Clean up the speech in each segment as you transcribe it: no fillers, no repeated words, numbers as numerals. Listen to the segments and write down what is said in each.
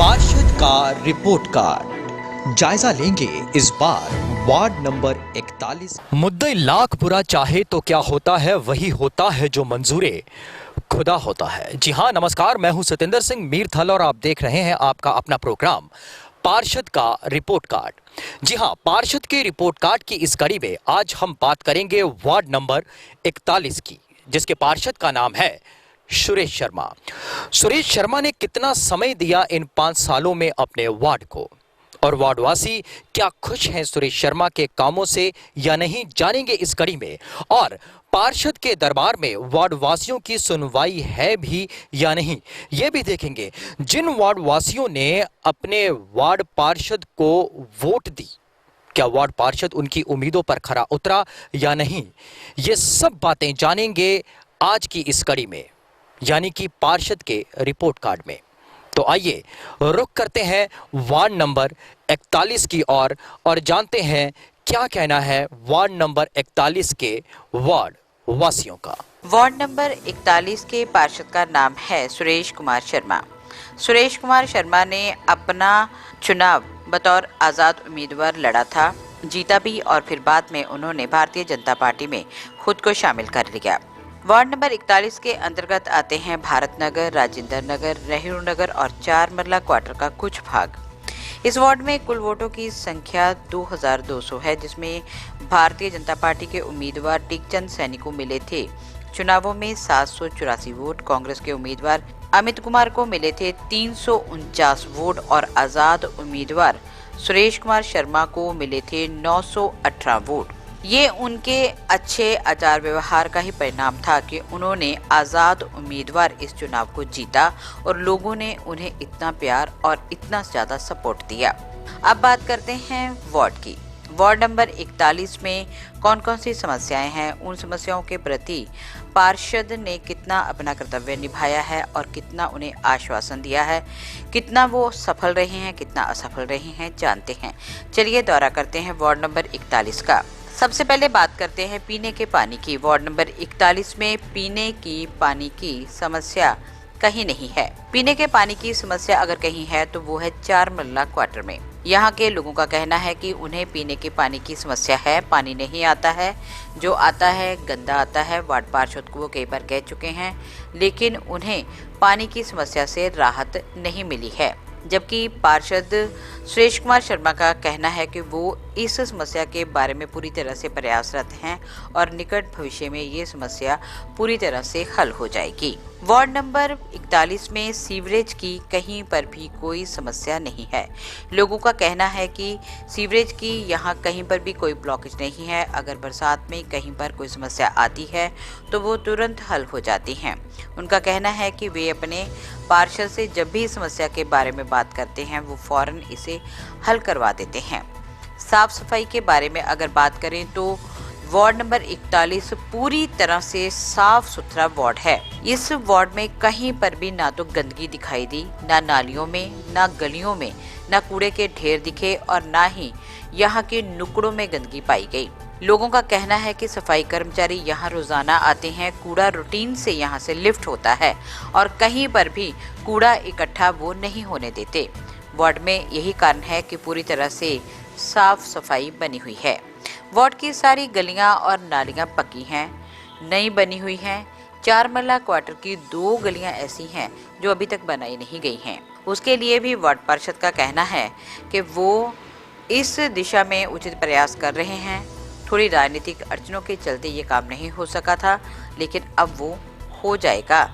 पार्षद का report card जायजा लेंगे इस बार वार्ड नंबर 41। मुद्दे लाख बुरा चाहे तो क्या होता है, वही होता है जो मंजूरे खुदा होता है। जी हाँ, नमस्कार, मैं हूं सतेंद्र सिंह मीरथल और आप देख रहे हैं आपका अपना प्रोग्राम पार्षद का रिपोर्ट कार्ड। जी हाँ, पार्षद के रिपोर्ट कार्ड की इस कड़ी में आज हम बात करेंगे वार्ड नंबर 41 की, जिसके पार्षद का नाम है सुरेश शर्मा। सुरेश शर्मा ने कितना समय दिया इन 5 सालों में अपने वार्ड को, और वार्डवासी क्या खुश हैं सुरेश शर्मा के कामों से या नहीं, जानेंगे इस कड़ी में। और पार्षद के दरबार में वार्डवासियों की सुनवाई है भी या नहीं, ये भी देखेंगे। जिन वार्डवासियों ने अपने वार्ड पार्षद को वोट दी, क्या वार्ड पार्षद उनकी उम्मीदों पर खरा उतरा या नहीं, ये सब बातें जानेंगे आज की इस कड़ी में, यानी कि पार्षद के रिपोर्ट कार्ड में। तो आइए रुक करते हैं वार्ड नंबर 41 की ओर और जानते हैं क्या कहना है वार्ड नंबर 41 के वार्ड वासियों का। वार्ड नंबर 41 के पार्षद का नाम है सुरेश कुमार शर्मा। सुरेश कुमार शर्मा ने अपना चुनाव बतौर आज़ाद उम्मीदवार लड़ा था, जीता भी, और फिर बाद में उन्होंने भारतीय जनता पार्टी में खुद को शामिल कर लिया। वार्ड नंबर 41 के अंतर्गत आते हैं भारत नगर, राजेंद्र नगर, नेहरू नगर और 4 मरला क्वार्टर का कुछ भाग। इस वार्ड में कुल वोटों की संख्या 2200 है, जिसमें भारतीय जनता पार्टी के उम्मीदवार टीकचंद सैनी को मिले थे चुनावों में 784 वोट, कांग्रेस के उम्मीदवार अमित कुमार को मिले थे 349 वोट और आजाद उम्मीदवार सुरेश कुमार शर्मा को मिले थे 918 वोट। ये उनके अच्छे आचार व्यवहार का ही परिणाम था कि उन्होंने आज़ाद उम्मीदवार इस चुनाव को जीता और लोगों ने उन्हें इतना प्यार और इतना ज़्यादा सपोर्ट दिया। अब बात करते हैं वार्ड की। वार्ड नंबर 41 में कौन कौन सी समस्याएं हैं, उन समस्याओं के प्रति पार्षद ने कितना अपना कर्तव्य निभाया है और कितना उन्हें आश्वासन दिया है, कितना वो सफल रहे हैं, कितना असफल रहे हैं, जानते हैं। चलिए दौरा करते हैं वार्ड नंबर 41 का। सबसे पहले बात करते हैं पीने के पानी की। वार्ड नंबर 41 में पीने की पानी की समस्या कहीं नहीं है। पीने के पानी की समस्या अगर कहीं है तो वो है 4 मरला क्वार्टर में। यहाँ के लोगों का कहना है कि उन्हें पीने के पानी की समस्या है, पानी नहीं आता है, जो आता है गंदा आता है। वार्ड पार्षद को वो कई बार कह चुके हैं, लेकिन उन्हें पानी की समस्या से राहत नहीं मिली है। जबकि पार्षद सुरेश कुमार शर्मा का कहना है कि वो इस समस्या के बारे में पूरी तरह से प्रयासरत हैं और निकट भविष्य में ये समस्या पूरी तरह से हल हो जाएगी। वार्ड नंबर 41 में सीवरेज की कहीं पर भी कोई समस्या नहीं है। लोगों का कहना है कि सीवरेज की यहाँ कहीं पर भी कोई ब्लॉकेज नहीं है। अगर बरसात में कहीं पर कोई समस्या आती है तो वो तुरंत हल हो जाती हैं। उनका कहना है कि वे अपने पार्षद से जब भी समस्या के बारे में बात करते हैं वो फौरन इसे हल करवा देते हैं। साफ सफाई के बारे में अगर बात करें तो वार्ड नंबर 41 पूरी तरह से साफ सुथरा वार्ड है। इस वार्ड में कहीं पर भी ना तो गंदगी दिखाई दी, ना नालियों में, ना गलियों में, ना कूड़े के ढेर दिखे और ना ही यहाँ के नुकड़ों में गंदगी पाई गई। लोगों का कहना है कि सफाई कर्मचारी यहाँ रोजाना आते हैं, कूड़ा रूटीन से यहाँ से लिफ्ट होता है और कहीं पर भी कूड़ा इकट्ठा वो नहीं होने देते। वार्ड में यही कारण है कि पूरी तरह से साफ सफाई बनी हुई है। वार्ड की सारी गलियां और नालियां पक्की हैं, नई बनी हुई हैं। 4 मरला क्वार्टर की 2 गलियां ऐसी हैं जो अभी तक बनाई नहीं गई हैं। उसके लिए भी वार्ड पार्षद का कहना है कि वो इस दिशा में उचित प्रयास कर रहे हैं। थोड़ी राजनीतिक अड़चनों के चलते ये काम नहीं हो सका था, लेकिन अब वो हो जाएगा।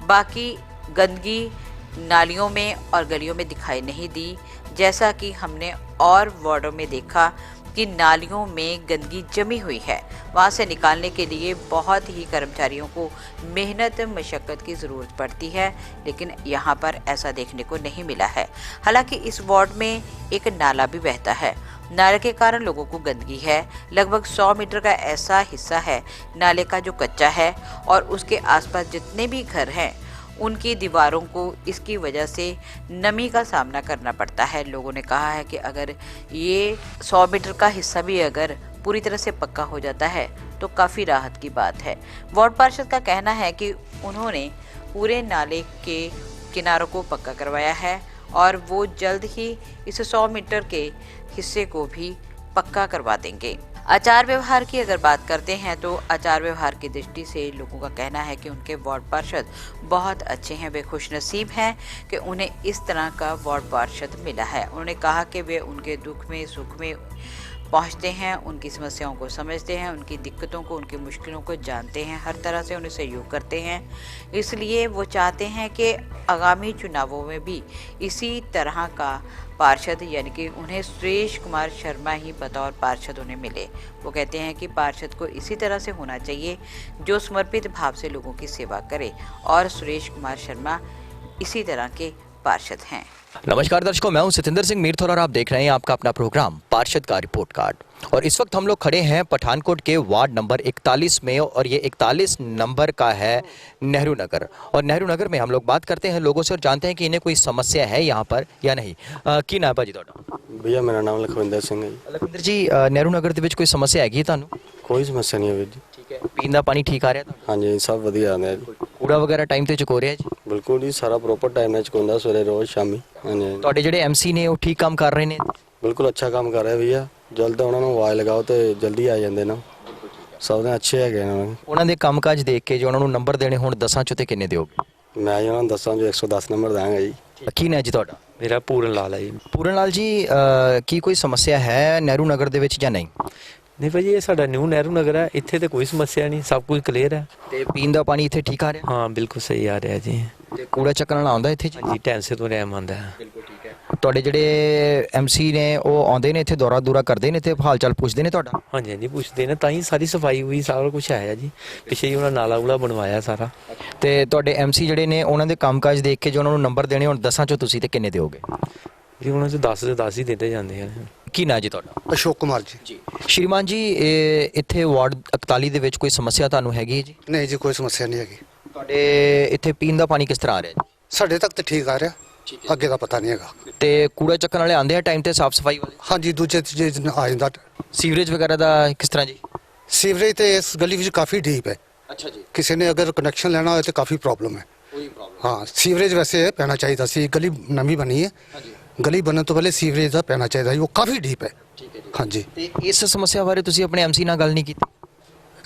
बाकी गंदगी नालियों में और गलियों में दिखाई नहीं दी, जैसा कि हमने और वार्डों में देखा कि नालियों में गंदगी जमी हुई है। वहाँ से निकालने के लिए बहुत ही कर्मचारियों को मेहनत मशक्क़त की ज़रूरत पड़ती है, लेकिन यहाँ पर ऐसा देखने को नहीं मिला है। हालांकि इस वार्ड में एक नाला भी बहता है। नाले के कारण लोगों को गंदगी है। लगभग 100 मीटर का ऐसा हिस्सा है नाले का जो कच्चा है और उसके आसपास जितने भी घर हैं उनकी दीवारों को इसकी वजह से नमी का सामना करना पड़ता है। लोगों ने कहा है कि अगर ये 100 मीटर का हिस्सा भी अगर पूरी तरह से पक्का हो जाता है तो काफ़ी राहत की बात है। वार्ड पार्षद का कहना है कि उन्होंने पूरे नाले के किनारों को पक्का करवाया है और वो जल्द ही इस 100 मीटर के हिस्से को भी पक्का करवा देंगे। आचार व्यवहार की अगर बात करते हैं तो आचार व्यवहार की दृष्टि से लोगों का कहना है कि उनके वार्ड पार्षद बहुत अच्छे हैं, वे खुशनसीब हैं कि उन्हें इस तरह का वार्ड पार्षद मिला है। उन्होंने कहा कि वे उनके दुख में सुख में पहुंचते हैं, उनकी समस्याओं को समझते हैं, उनकी दिक्कतों को, उनकी मुश्किलों को जानते हैं, हर तरह से उन्हें सहयोग करते हैं। इसलिए वो चाहते हैं कि आगामी चुनावों में भी इसी तरह का पार्षद यानी कि उन्हें सुरेश कुमार शर्मा ही बतौर पार्षद उन्हें मिले। वो कहते हैं कि पार्षद को इसी तरह से होना चाहिए जो समर्पित भाव से लोगों की सेवा करे, और सुरेश कुमार शर्मा इसी तरह के पार्षद हैं। नमस्कार दर्शकों, मैं हूं सतिंदर सिंह मीरथल और आप देख रहे हैं आपका अपना प्रोग्राम पार्षद का रिपोर्ट कार्ड। और इस वक्त हम लोग खड़े हैं पठानकोट के वार्ड नंबर 41 में, और ये 41 नंबर का है नेहरू नगर। और नेहरू नगर में हम लोग बात करते हैं लोगों से और जानते हैं कि इन्हें कोई समस्या है यहाँ पर या नहीं। की नाम है भाजी ਤੁਹਾਡਾ? भैया मेरा नाम लखविंदर सिंह है जी। ਲਖਵਿੰਦਰ ਜੀ, नेहरू नगर ਦੇ ਵਿੱਚ ਕੋਈ ਸਮੱਸਿਆ ਹੈਗੀ ਤੁਹਾਨੂੰ? कोई समस्या नहीं है वीर जी। ਠੀਕ ਹੈ, ਪੀਣ ਦਾ ਪਾਣੀ ਠੀਕ ਆ ਰਿਹਾ ਤੁਹਾਨੂੰ? हाँ जी सब वधिया आंदा है जी। ਕੂੜਾ ਵਗੈਰਾ ਟਾਈਮ ਤੇ ਚੁਕੋ ਰਿਹਾ ਜੀ? बिल्कुल जी सारा प्रॉपर टाइम में चुकांदा सवेरे रोज शामी। हाँ जी ਤੁਹਾਡੇ ਜਿਹੜੇ ਐਮਸੀ ਨੇ ਉਹ ਠੀਕ ਕੰਮ ਕਰ ਰਹੇ ਨੇ? बिल्कुल अच्छा काम कर रहे हैं भैया। जल्द उन्होंने आवाज़ लगाओ तो जल्दी आ जाते ना। सब ने अच्छे है उन्होंने। ਉਹਨਾਂ ਦੇ ਕੰਮਕਾਜ ਦੇਖ ਕੇ ਜੋ ਉਹਨਾਂ ਨੂੰ ਨੰਬਰ ਦੇਣੇ ਹੁਣ 10 ਚੋਂ ਤੇ ਕਿੰਨੇ ਦਿਓਗੇ? मैं जी उन्होंने दसा जो 110 नंबर देंगे जी। ਕੀ ਨਾਂ ਜੀ ਤੁਹਾਡਾ? ਮੇਰਾ ਪੂਰਨ ਲਾਲ ਹੈ ਜੀ। ਪੂਰਨ ਲਾਲ ਜੀ, ਕੀ ਕੋਈ ਸਮੱਸਿਆ ਹੈ ਨਹਿਰੂ ਨਗਰ ਦੇ ਵਿੱਚ ਜਾਂ ਨਹੀਂ? ਨਹੀਂ ਭਾਜੀ, ਇਹ ਸਾਡਾ ਨਿਊ ਨਹਿਰੂ ਨਗਰ ਹੈ, ਇੱਥੇ ਤੇ ਕੋਈ ਸਮੱਸਿਆ ਨਹੀਂ, ਸਭ ਕੁਝ ਕਲੀਅਰ ਹੈ। ਤੇ ਪੀਣ ਦਾ ਪਾਣੀ ਇੱਥੇ ਠੀਕ ਆ ਰਿਹਾ? ਹਾਂ ਬਿਲਕੁਲ ਸਹੀ ਆ ਰਿਹਾ ਜੀ। ਤੇ ਕੂੜਾ ਚੱਕਣ ਵਾਲਾ ਆਉਂਦਾ ਇੱਥੇ ਜੀ? ਹਾਂਜੀ ਟੈਂਸੇ ਤੋਂ ਰਹਿਮ ਆਉਂਦਾ ਹੈ। ਬਿਲਕੁਲ ਠੀਕ ਹੈ। ਤੁਹਾਡੇ ਜਿਹੜੇ ਐਮਸੀ ਨੇ ਉਹ ਆਉਂਦੇ ਨੇ ਇੱਥੇ, ਦੌਰਾ ਦੂਰਾ ਕਰਦੇ ਨੇ ਤੇ ਹਾਲ ਚਾਲ ਪੁੱਛਦੇ ਨੇ ਤੁਹਾਡਾ? ਹਾਂਜੀ ਹਾਂਜੀ ਪੁੱਛਦੇ ਨੇ, ਤਾਂ ਹੀ ਸਾਰੀ ਸਫਾਈ ਹੋਈ, ਸਾਰਾ ਕੁਝ ਆਇਆ ਜੀ। ਪਿੱਛੇ ਹੀ ਉਹਨਾਂ ਨਾਲਾ ਉਲਾ ਬਣਵਾਇਆ ਸਾਰਾ। ਤੇ ਤੁਹਾਡੇ ਐਮਸੀ ਜਿਹੜੇ ਨੇ ਉਹਨਾਂ ਦੇ ਕੰਮਕਾਜ ਦੇਖ ਕੇ ਜੋ ਉਹਨਾਂ ਨੂੰ ਨੰਬਰ ਦੇਣੇ ਹੁਣ 10 ਚੋਂ ਤੁਸੀਂ ਤੇ ਕਿੰਨੇ ਦਿਓਗੇ? ਜੀ ਉਹਨਾਂ 'ਚ 10 ਦੇ 10 ਹੀ ਦਿੰਦੇ ਜਾਂਦੇ ਹਨ। ਕੀ ਨਾਂ ਜੀ ਤੁਹਾਡਾ? ਅਸ਼ੋਕ ਕੁਮਾਰ ਜੀ। ਸ਼੍ਰੀਮਾਨ ਜੀ, ਇੱਥੇ ਵਾਰਡ 41 ਦੇ ਵਿੱਚ ਕੋਈ ਸਮੱਸਿਆ ਤੁਹਾਨੂੰ ਹੈਗੀ ਹੈ ਜੀ? ਨਹੀਂ ਜੀ ਕੋਈ ਸਮੱਸਿਆ ਨਹੀਂ ਹੈਗੀ। ਤੁਹਾਡੇ ਇੱਥੇ ਪੀਣ ਦਾ ਪਾਣੀ ਕਿਸ ਤਰ੍ਹਾਂ ਆ ਰਿਹਾ ਜੀ? ਸਾਡੇ ਤੱਕ ਤਾਂ ਠੀਕ ਆ ਰਿਹਾ, ਅੱਗੇ ਦਾ ਪਤਾ ਨਹੀਂ ਹੈਗਾ। ਤੇ ਕੂੜਾ ਚੱਕਣ ਵਾਲੇ ਆਉਂਦੇ ਆ ਟਾਈਮ ਤੇ, ਸਾਫ਼ ਸਫਾਈ ਵਾਲੇ? ਹਾਂਜੀ ਦੂਜੇ ਤੀਜੇ ਦਿਨ ਆ ਜਾਂਦਾ। ਸੀਵਰੇਜ ਵਗੈਰਾ ਦਾ ਕਿਸ ਤਰ੍ਹਾਂ ਜੀ? ਸੀਵਰੇਜ ਤੇ ਇਸ ਗਲੀ ਵਿੱਚ ਕਾਫੀ ਡੀਪ ਹੈ। ਅੱਛਾ ਜੀ। ਕਿਸੇ ਨੇ ਅਗਰ ਕਨੈਕਸ਼ਨ ਲੈਣਾ ਹੋਏ ਤਾਂ ਕਾਫੀ ਪ੍ਰੋਬਲਮ ਹੈ। ਕੋਈ ਪ੍ਰੋਬਲਮ? ਹਾਂ ਸੀਵਰੇਜ ਵੈਸੇ ਪੈਣਾ ਚਾਹੀਦਾ ਸੀ, ਗਲੀ ਨਵੀਂ ਬਣੀ ਹੈ। ਹਾਂਜੀ। ਗਲੀ ਬਣਨ ਤੋਂ ਪਹਿਲੇ ਸੀਵਰੇਜ ਦਾ ਪੈਣਾ ਚਾਹੀਦਾ ਸੀ, ਉਹ ਕਾਫੀ ਡੀਪ ਹੈ। ਠੀਕ ਹੈ ਜੀ। ਹਾਂਜੀ ਤੇ ਇਸ ਸਮੱਸਿਆ ਬਾਰੇ ਤੁਸੀਂ ਆਪਣੇ ਐਮਸੀ ਨਾਲ ਗੱਲ ਨਹੀਂ ਕੀਤੀ?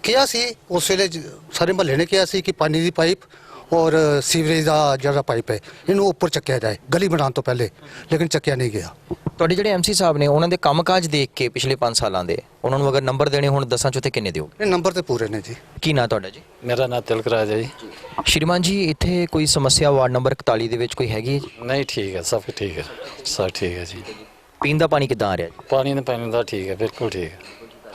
ਕਿਹਾ ਸੀ ਉਸ ਵੇਲੇ ਸਾਰੇ ਮਹੱਲੇ ਨੇ ਕਿਹਾ ਸੀ ਕਿ ਪਾਣੀ ਦੀ ਪਾਈਪ ਔਰ ਸੀਵਰੇਜ ਦਾ ਜਿਹੜਾ ਪਾਈਪ ਹੈ ਇਹਨੂੰ ਉੱਪਰ ਚੱਕਿਆ ਜਾਏ ਗਲੀ ਬਣਾਉਣ ਤੋਂ ਪਹਿਲੇ, ਲੇਕਿਨ ਚੱਕਿਆ ਨਹੀਂ ਗਿਆ। ਤੁਹਾਡੇ ਜਿਹੜੇ ਐਮਸੀ ਸਾਹਿਬ ਨੇ ਉਹਨਾਂ ਦੇ ਕੰਮਕਾਜ ਦੇਖ ਕੇ ਪਿਛਲੇ 5 ਸਾਲਾਂ ਦੇ, ਉਹਨਾਂ ਨੂੰ ਅਗਰ ਨੰਬਰ ਦੇਣੇ ਹੁਣ 10 ਚੋਂ ਤੇ ਕਿੰਨੇ ਦਿਓਗੇ? ਇਹ ਨੰਬਰ ਤੇ ਪੂਰੇ ਨੇ ਜੀ। ਕੀ ਨਾਂ ਤੁਹਾਡਾ ਜੀ? मेरा नाम तिलक राज है जी। ਸ਼੍ਰੀਮਾਨ ਜੀ, ਇੱਥੇ ਕੋਈ ਸਮੱਸਿਆ ਵਾਰਡ ਨੰਬਰ 41 ਦੇ ਵਿੱਚ ਕੋਈ ਹੈਗੀ ਹੈ ਜੀ? नहीं ठीक है, सब ठीक है, सब ठीक है जी। ਪੀਣ ਦਾ ਪਾਣੀ ਕਿੱਦਾਂ ਆ ਰਿਹਾ ਜੀ? पानी का ठीक है, बिल्कुल ठीक है।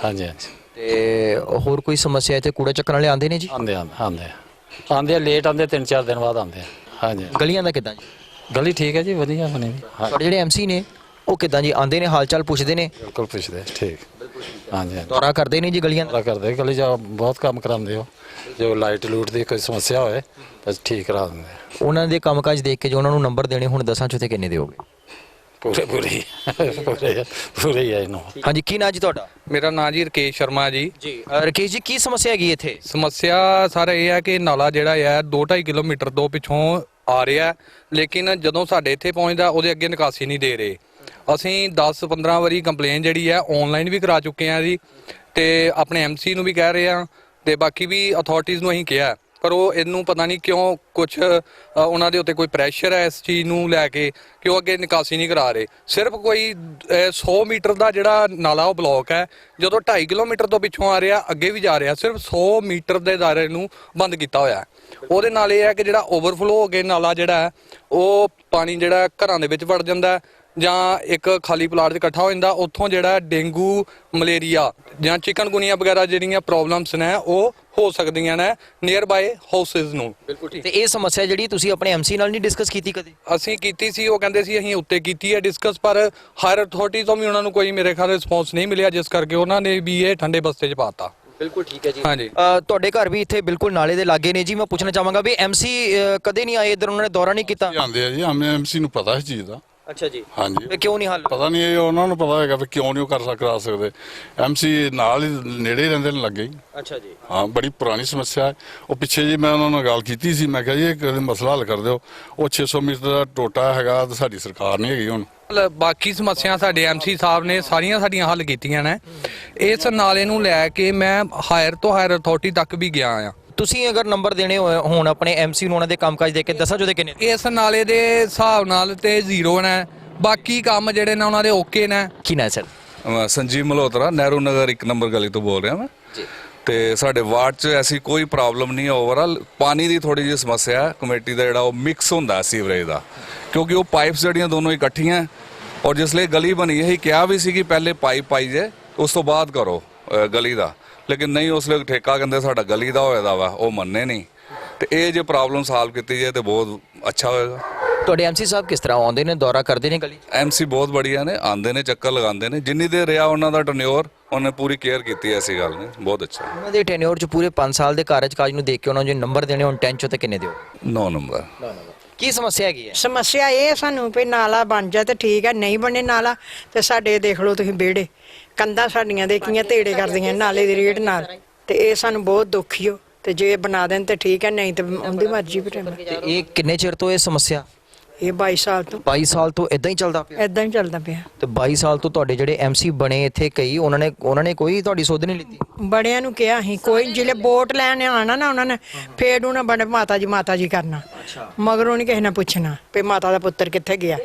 हाँ जी हाँ जी। ਤੇ ਹੋਰ ਕੋਈ ਸਮੱਸਿਆ ਇੱਥੇ ਕੂੜਾ ਚੱਕਣ ਵਾਲੇ ਆਉਂਦੇ ਨੇ ਜੀ? आंदे आंदे आंदे लेट आंदे 3-4 दिन बाद आंदे। हाँ जी। ਗਲੀਆਂ ਦਾ ਕਿੱਦਾਂ ਜੀ? गली ठीक है जी, वधिया बनी हुई। हाँ ਤੁਹਾਡੇ ਜਿਹੜੇ ਐਮਸੀ ਨੇ ਉਹ ਕਿੱਦਾਂ ਜੀ? ਆਉਂਦੇ ਨੇ, ਹਾਲ ਚਾਲ ਪੁੱਛਦੇ ਨੇ, बिल्कुल पूछते ठीक। हाँ जी हाँ जी। ਦੌਰਾ ਕਰਦੇ ਨੇ ਜੀ ਗਲੀਆਂ ਦਾ? पूरा करते गली जा बहुत काम कराते हो, जो लाइट लूट की कोई समस्या होए तो ठीक करा देंगे। ਉਹਨਾਂ ਦੇ ਕੰਮਕਾਜ ਦੇਖ ਕੇ ਜੋ ਉਹਨਾਂ ਨੂੰ ਨੰਬਰ ਦੇਣੇ ਹੁਣ 10 ਚੋਂ ਤੇ ਕਿੰਨੇ ਦਿਓਗੇ? पूरे पूरे ही है इन्हों। ਹਾਂਜੀ, ਕੀ ਨਾਂ ਜੀ ਤੁਹਾਡਾ? ਮੇਰਾ ਨਾਂ ਜੀ ਰਕੇਸ਼ ਸ਼ਰਮਾ ਜੀ। ਜੀ ਰਕੇਸ਼ ਜੀ, ਕੀ ਸਮੱਸਿਆ ਹੈਗੀ ਇੱਥੇ? ਸਮੱਸਿਆ ਸਰ ਇਹ ਹੈ ਕਿ ਨਾਲਾ ਜਿਹੜਾ ਹੈ 2-2.5 ਕਿਲੋਮੀਟਰ ਤੋਂ ਪਿੱਛੋਂ ਆ ਰਿਹਾ, ਲੇਕਿਨ ਜਦੋਂ ਸਾਡੇ ਇੱਥੇ ਪਹੁੰਚਦਾ ਉਹਦੇ ਅੱਗੇ ਨਿਕਾਸੀ ਨਹੀਂ ਦੇ ਰਹੇ। ਅਸੀਂ 10-15 ਵਾਰੀ ਕੰਪਲੇਨ ਜਿਹੜੀ ਹੈ ਆਨਲਾਈਨ ਵੀ ਕਰਾ ਚੁੱਕੇ ਹਾਂ ਜੀ, ਤੇ ਆਪਣੇ ਐਮਸੀ ਨੂੰ ਵੀ ਕਹਿ ਰਹੇ ਹਾਂ, ਤੇ ਬਾਕੀ ਵੀ ਅਥਾਰਟੀਜ਼ ਨੂੰ ਅਸੀਂ ਕਿਹਾ, ਪਰ ਉਹ ਇਹਨੂੰ ਪਤਾ ਨਹੀਂ ਕਿਉਂ ਕੁਝ ਉਹਨਾਂ ਦੇ ਉੱਤੇ ਕੋਈ ਪ੍ਰੈਸ਼ਰ ਹੈ ਇਸ ਚੀਜ਼ ਨੂੰ ਲੈ ਕੇ ਕਿ ਉਹ ਅੱਗੇ ਨਿਕਾਸੀ ਨਹੀਂ ਕਰਾ ਰਹੇ। ਸਿਰਫ ਕੋਈ 100 ਮੀਟਰ ਦਾ ਜਿਹੜਾ ਨਾਲਾ ਉਹ ਬਲੌਕ ਹੈ, ਜਦੋਂ 2.5 ਕਿਲੋਮੀਟਰ ਤੋਂ ਪਿੱਛੋਂ ਆ ਰਿਹਾ, ਅੱਗੇ ਵੀ ਜਾ ਰਿਹਾ, ਸਿਰਫ 100 ਮੀਟਰ ਦੇ ਦਾਇਰੇ ਨੂੰ ਬੰਦ ਕੀਤਾ ਹੋਇਆ। ਉਹਦੇ ਨਾਲ ਇਹ ਹੈ ਕਿ ਜਿਹੜਾ ਓਵਰਫਲੋ ਹੋ ਕੇ ਨਾਲਾ ਜਿਹੜਾ ਹੈ ਉਹ ਪਾਣੀ ਜਿਹੜਾ ਘਰਾਂ ਦੇ ਵਿੱਚ ਵੜ ਜਾਂਦਾ, ਜਾਂ ਇੱਕ ਖਾਲੀ ਪਲਾਟ 'ਚ ਇਕੱਠਾ ਹੋ ਜਾਂਦਾ, ਉੱਥੋਂ ਜਿਹੜਾ ਡੇਂਗੂ, ਮਲੇਰੀਆ ਜਾਂ ਚਿਕਨਗੁਨੀਆ ਵਗੈਰਾ ਜਿਹੜੀਆਂ ਪ੍ਰੋਬਲਮਸ ਨੇ ਉਹ ਹੋ ਸਕਦੀਆਂ ਨੇ ਨੀਅਰ ਬਾਏ ਹਾਊਸਿਸ ਨੂੰ। ਬਿਲਕੁਲ ਠੀਕ। ਤੇ ਇਹ ਸਮੱਸਿਆ ਜਿਹੜੀ ਤੁਸੀਂ ਆਪਣੇ ਐਮਸੀ ਨਾਲ ਨਹੀਂ ਡਿਸਕਸ ਕੀਤੀ ਕਦੇ? ਅਸੀਂ ਕੀਤੀ ਸੀ, ਉਹ ਕਹਿੰਦੇ ਸੀ ਅਸੀਂ ਉੱਤੇ ਕੀਤੀ ਹੈ ਡਿਸਕਸ, ਪਰ ਹਾਇਰ ਅਥਾਰਟੀ ਤੋਂ ਵੀ ਉਹਨਾਂ ਨੂੰ ਕੋਈ ਮੇਰੇ ਖਿਆਲ ਰਿਸਪੌਂਸ ਨਹੀਂ ਮਿਲਿਆ, ਜਿਸ ਕਰਕੇ ਉਹਨਾਂ ਨੇ ਵੀ ਇਹ ਠੰਡੇ ਬਸਤੇ 'ਚ ਪਾਤਾ। ਬਿਲਕੁਲ ਠੀਕ ਹੈ ਜੀ। ਹਾਂਜੀ। ਤੁਹਾਡੇ ਘਰ ਵੀ ਇੱਥੇ ਬਿਲਕੁਲ ਨਾਲੇ ਦੇ ਲਾਗੇ ਨੇ ਜੀ। ਮੈਂ ਪੁੱਛਣਾ ਚਾਹਾਂਗਾ ਵੀ ਐਮਸੀ ਕਦੇ ਨਹੀਂ ਆਏ ਇੱਧਰ, ਉਹਨਾਂ ਨੇ ਦੌਰਾ ਨਹੀਂ ਕੀਤਾ? ਆਉਂਦੇ ਆ ਜੀ, ਐਮਸੀ ਨੂੰ ਪਤਾ ਇਸ ਚੀਜ਼ ਦਾ। ਅੱਛਾ ਜੀ ਹਾਂਜੀ ਇਹ ਕਿਉਂ ਨਹੀਂ ਹੱਲ ਪਤਾ ਨਹੀਂ ਇਹ ਉਹਨਾਂ ਨੂੰ ਪਤਾ ਹੈਗਾ ਵੀ ਕਿਉਂ ਨਹੀਂ ਉਹ ਕਰਾ ਸਕਦੇ। ਐਮਸੀ ਨਾਲ ਹੀ ਨੇੜੇ ਹੀ ਰਹਿੰਦੇ ਨੇ ਲੱਗੇ ਹੀ। ਅੱਛਾ ਜੀ ਹਾਂ ਬੜੀ ਪੁਰਾਣੀ ਸਮੱਸਿਆ ਹੈ। ਉਹ ਪਿੱਛੇ ਜੀ ਮੈਂ ਉਹਨਾਂ ਨਾਲ ਗੱਲ ਕੀਤੀ ਸੀ, ਮੈਂ ਕਿਹਾ ਜੀ ਇਹ ਕਦੇ ਮਸਲਾ ਹੱਲ ਕਰ ਦਿਓ। ਉਹ 600 ਮੀਟਰ ਦਾ ਟੋਟਾ ਹੈਗਾ ਤੇ ਸਾਡੀ ਸਰਕਾਰ ਨਹੀਂ ਹੈਗੀ ਹੁਣ। ਬਾਕੀ ਸਮੱਸਿਆ ਸਾਡੇ ਐਮਸੀ ਸਾਹਿਬ ਨੇ ਸਾਰੀਆਂ ਸਾਡੀਆਂ ਹੱਲ ਕੀਤੀਆਂ ਨੇ। ਇਸ ਨਾਲੇ ਨੂੰ ਲੈ ਕੇ ਮੈਂ ਹਾਇਰ ਤੋਂ ਹਾਇਰ ਅਥਾਰਟੀ ਤੱਕ ਵੀ ਗਿਆ ਆ। ਤੁਸੀਂ ਅਗਰ ਨੰਬਰ ਦੇਣੇ ਹੋਣ ਆਪਣੇ ਐਮਸੀ ਨੂੰ ਉਹਨਾਂ ਦੇ ਕੰਮਕਾਜ ਦੇ ਕੇ ਦੱਸਾਂ ਜੋ ਦੇ ਕਿੰਨੇ ਇਸ ਨਾਲੇ ਦੇ ਹਿਸਾਬ ਨਾਲ ਤੇ ਜ਼ੀਰੋ ਨੇ, ਬਾਕੀ ਕੰਮ ਜਿਹੜੇ ਨੇ ਉਹਨਾਂ ਦੇ ਓਕੇ ਨੇ। ਕੀ ਨਾ ਸਰ ਸੰਜੀਵ ਮਲਹੋਤਰਾ, ਨਹਿਰੂ ਨਗਰ 1 ਨੰਬਰ ਗਲੀ ਤੋਂ ਬੋਲ ਰਿਹਾ ਮੈਂ ਜੀ। ਤੇ ਸਾਡੇ ਵਾਰਡ 'ਚ ਐਸੀ ਕੋਈ ਪ੍ਰੋਬਲਮ ਨਹੀਂ ਹੈ। ਓਵਰਆਲ ਪਾਣੀ ਦੀ ਥੋੜੀ ਜਿਹੀ ਸਮੱਸਿਆ ਹੈ। ਕਮੇਟੀ ਦਾ ਜਿਹੜਾ ਉਹ ਮਿਕਸ ਹੁੰਦਾ ਸੀਵਰੇਜ ਦਾ, ਕਿਉਂਕਿ ਉਹ ਪਾਈਪਸ ਜਿਹੜੀਆਂ ਦੋਨੋਂ ਇਕੱਠੀਆਂ, ਔਰ ਜਿਸ ਲਈ ਗਲੀ ਬਣੀ ਇਹੀ ਕਿਹਾ ਵੀ ਸੀ ਕਿ ਪਹਿਲੇ ਪਾਈਪ ਪਾਈ ਜੇ ਉਸ ਤੋਂ ਬਾਅਦ ਕਰੋ ਗਲੀ ਦਾ, ਲੇਕਿਨ ਨਹੀਂ ਉਸ ਲਈ ਠੇਕਾ ਕਹਿੰਦੇ ਸਾਡਾ ਗਲੀ ਦਾ ਹੋਇਆ ਦਾ ਵਾ, ਉਹ ਮੰਨੇ ਨਹੀਂ। ਤੇ ਇਹ ਜੇ ਪ੍ਰੋਬਲਮ ਸਾਲਵ ਕੀਤੀ ਜਾਏ ਤੇ ਬਹੁਤ ਅੱਛਾ ਹੋਏਗਾ। ਤੁਹਾਡੇ ਐਮਸੀ ਸਾਹਿਬ ਕਿਸ ਤਰ੍ਹਾਂ ਆਉਂਦੇ ਨੇ, ਦੌਰਾ ਕਰਦੇ ਨੇ ਗਲੀ? ਐਮਸੀ ਬਹੁਤ ਬੜੀਆ ਨੇ, ਆਉਂਦੇ ਨੇ, ਚੱਕਰ ਲਗਾਉਂਦੇ ਨੇ। ਜਿੰਨੀ ਦੇਰ ਰਿਹਾ ਉਹਨਾਂ ਦਾ ਟਰਨਿਓਰ, ਉਹਨੇ ਪੂਰੀ ਕੇਅਰ ਕੀਤੀ ਐਸੀ ਗੱਲ ਨਹੀਂ, ਬਹੁਤ ਅੱਛਾ। ਉਹਨਾਂ ਦੇ ਟੈਨਿਓਰ 'ਚ ਪੂਰੇ 5 ਸਾਲ ਦੇ ਕਾਰਜਕਾਲ ਨੂੰ ਦੇਖ ਕੇ ਉਹਨਾਂ ਨੂੰ ਜੋ ਨੰਬਰ ਦੇਣੇ ਹੁਣ 10 ਚੋਂ ਤੇ ਕਿੰਨੇ ਦਿਓ? 9 ਨੰਬਰ। ਕੀ ਸਮੱਸਿਆ ਹੈਗੀ ਹੈ? ਸਮੱਸਿਆ ਇਹ ਸਾਨੂੰ ਵੀ ਨਾਲਾ ਬਣ ਜਾ ਤੇ ਠੀਕ ਹੈ, ਨਹੀਂ ਬਣੇ ਨਾਲਾ ਤੇ ਸਾਡੇ ਦੇਖ ਲਓ ਤੁਸੀਂ ਵਿਹੜੇ ਕੰਧਾਂ ਸਾਡੀਆਂ ਦੇਖੀਆਂ ਢੇੜੇ ਕਰਦੀਆਂ ਨਾਲੇ ਦੀ ਰੇਟ ਨਾਲ, ਤੇ ਇਹ ਸਾਨੂੰ ਬਹੁਤ ਦੁਖੀਓ। ਤੇ ਜੇ ਬਣਾ ਦੇਣ ਤੇ ਠੀਕ ਹੈ, ਨਹੀਂ ਤੇ ਉਹਦੀ ਮਰਜ਼ੀ ਵੀ ਰਹਿਣਾ। ਤੇ ਇਹ ਕਿੰਨੇ ਚਿਰ ਤੋਂ ਇਹ ਸਮੱਸਿਆ? ਇਹ 22 ਸਾਲ ਤੋਂ 22 ਸਾਲ ਤੋਂ ਇਦਾਂ ਹੀ ਚੱਲਦਾ ਪਿਆ? ਇਦਾਂ ਹੀ ਚੱਲਦਾ ਪਿਆ। ਤੇ 22 ਸਾਲ ਤੋਂ ਤੁਹਾਡੇ ਜਿਹੜੇ ਐਮਸੀ ਬਣੇ ਇੱਥੇ ਕਈ, ਉਹਨਾਂ ਨੇ ਕੋਈ ਤੁਹਾਡੀ ਸੁਧ ਨਹੀਂ ਲਿੱਤੀ? ਬੜਿਆਂ ਨੂੰ ਕਿਹਾ ਅਸੀਂ, ਕੋਈ ਜਿਹੜੇ ਵੋਟ ਲੈਣ ਆਣਾ ਨਾ ਉਹਨਾਂ ਨੇ ਫੇਰ ਉਹਨਾਂ ਬਣੇ ਮਾਤਾ ਜੀ ਕਰਨਾ, ਮਗਰੋਂ ਨਹੀਂ ਕਿਸੇ ਨੇ ਪੁੱਛਣਾ ਵੀ ਮਾਤਾ ਦਾ ਪੁੱਤਰ ਕਿੱਥੇ ਗਿਆ।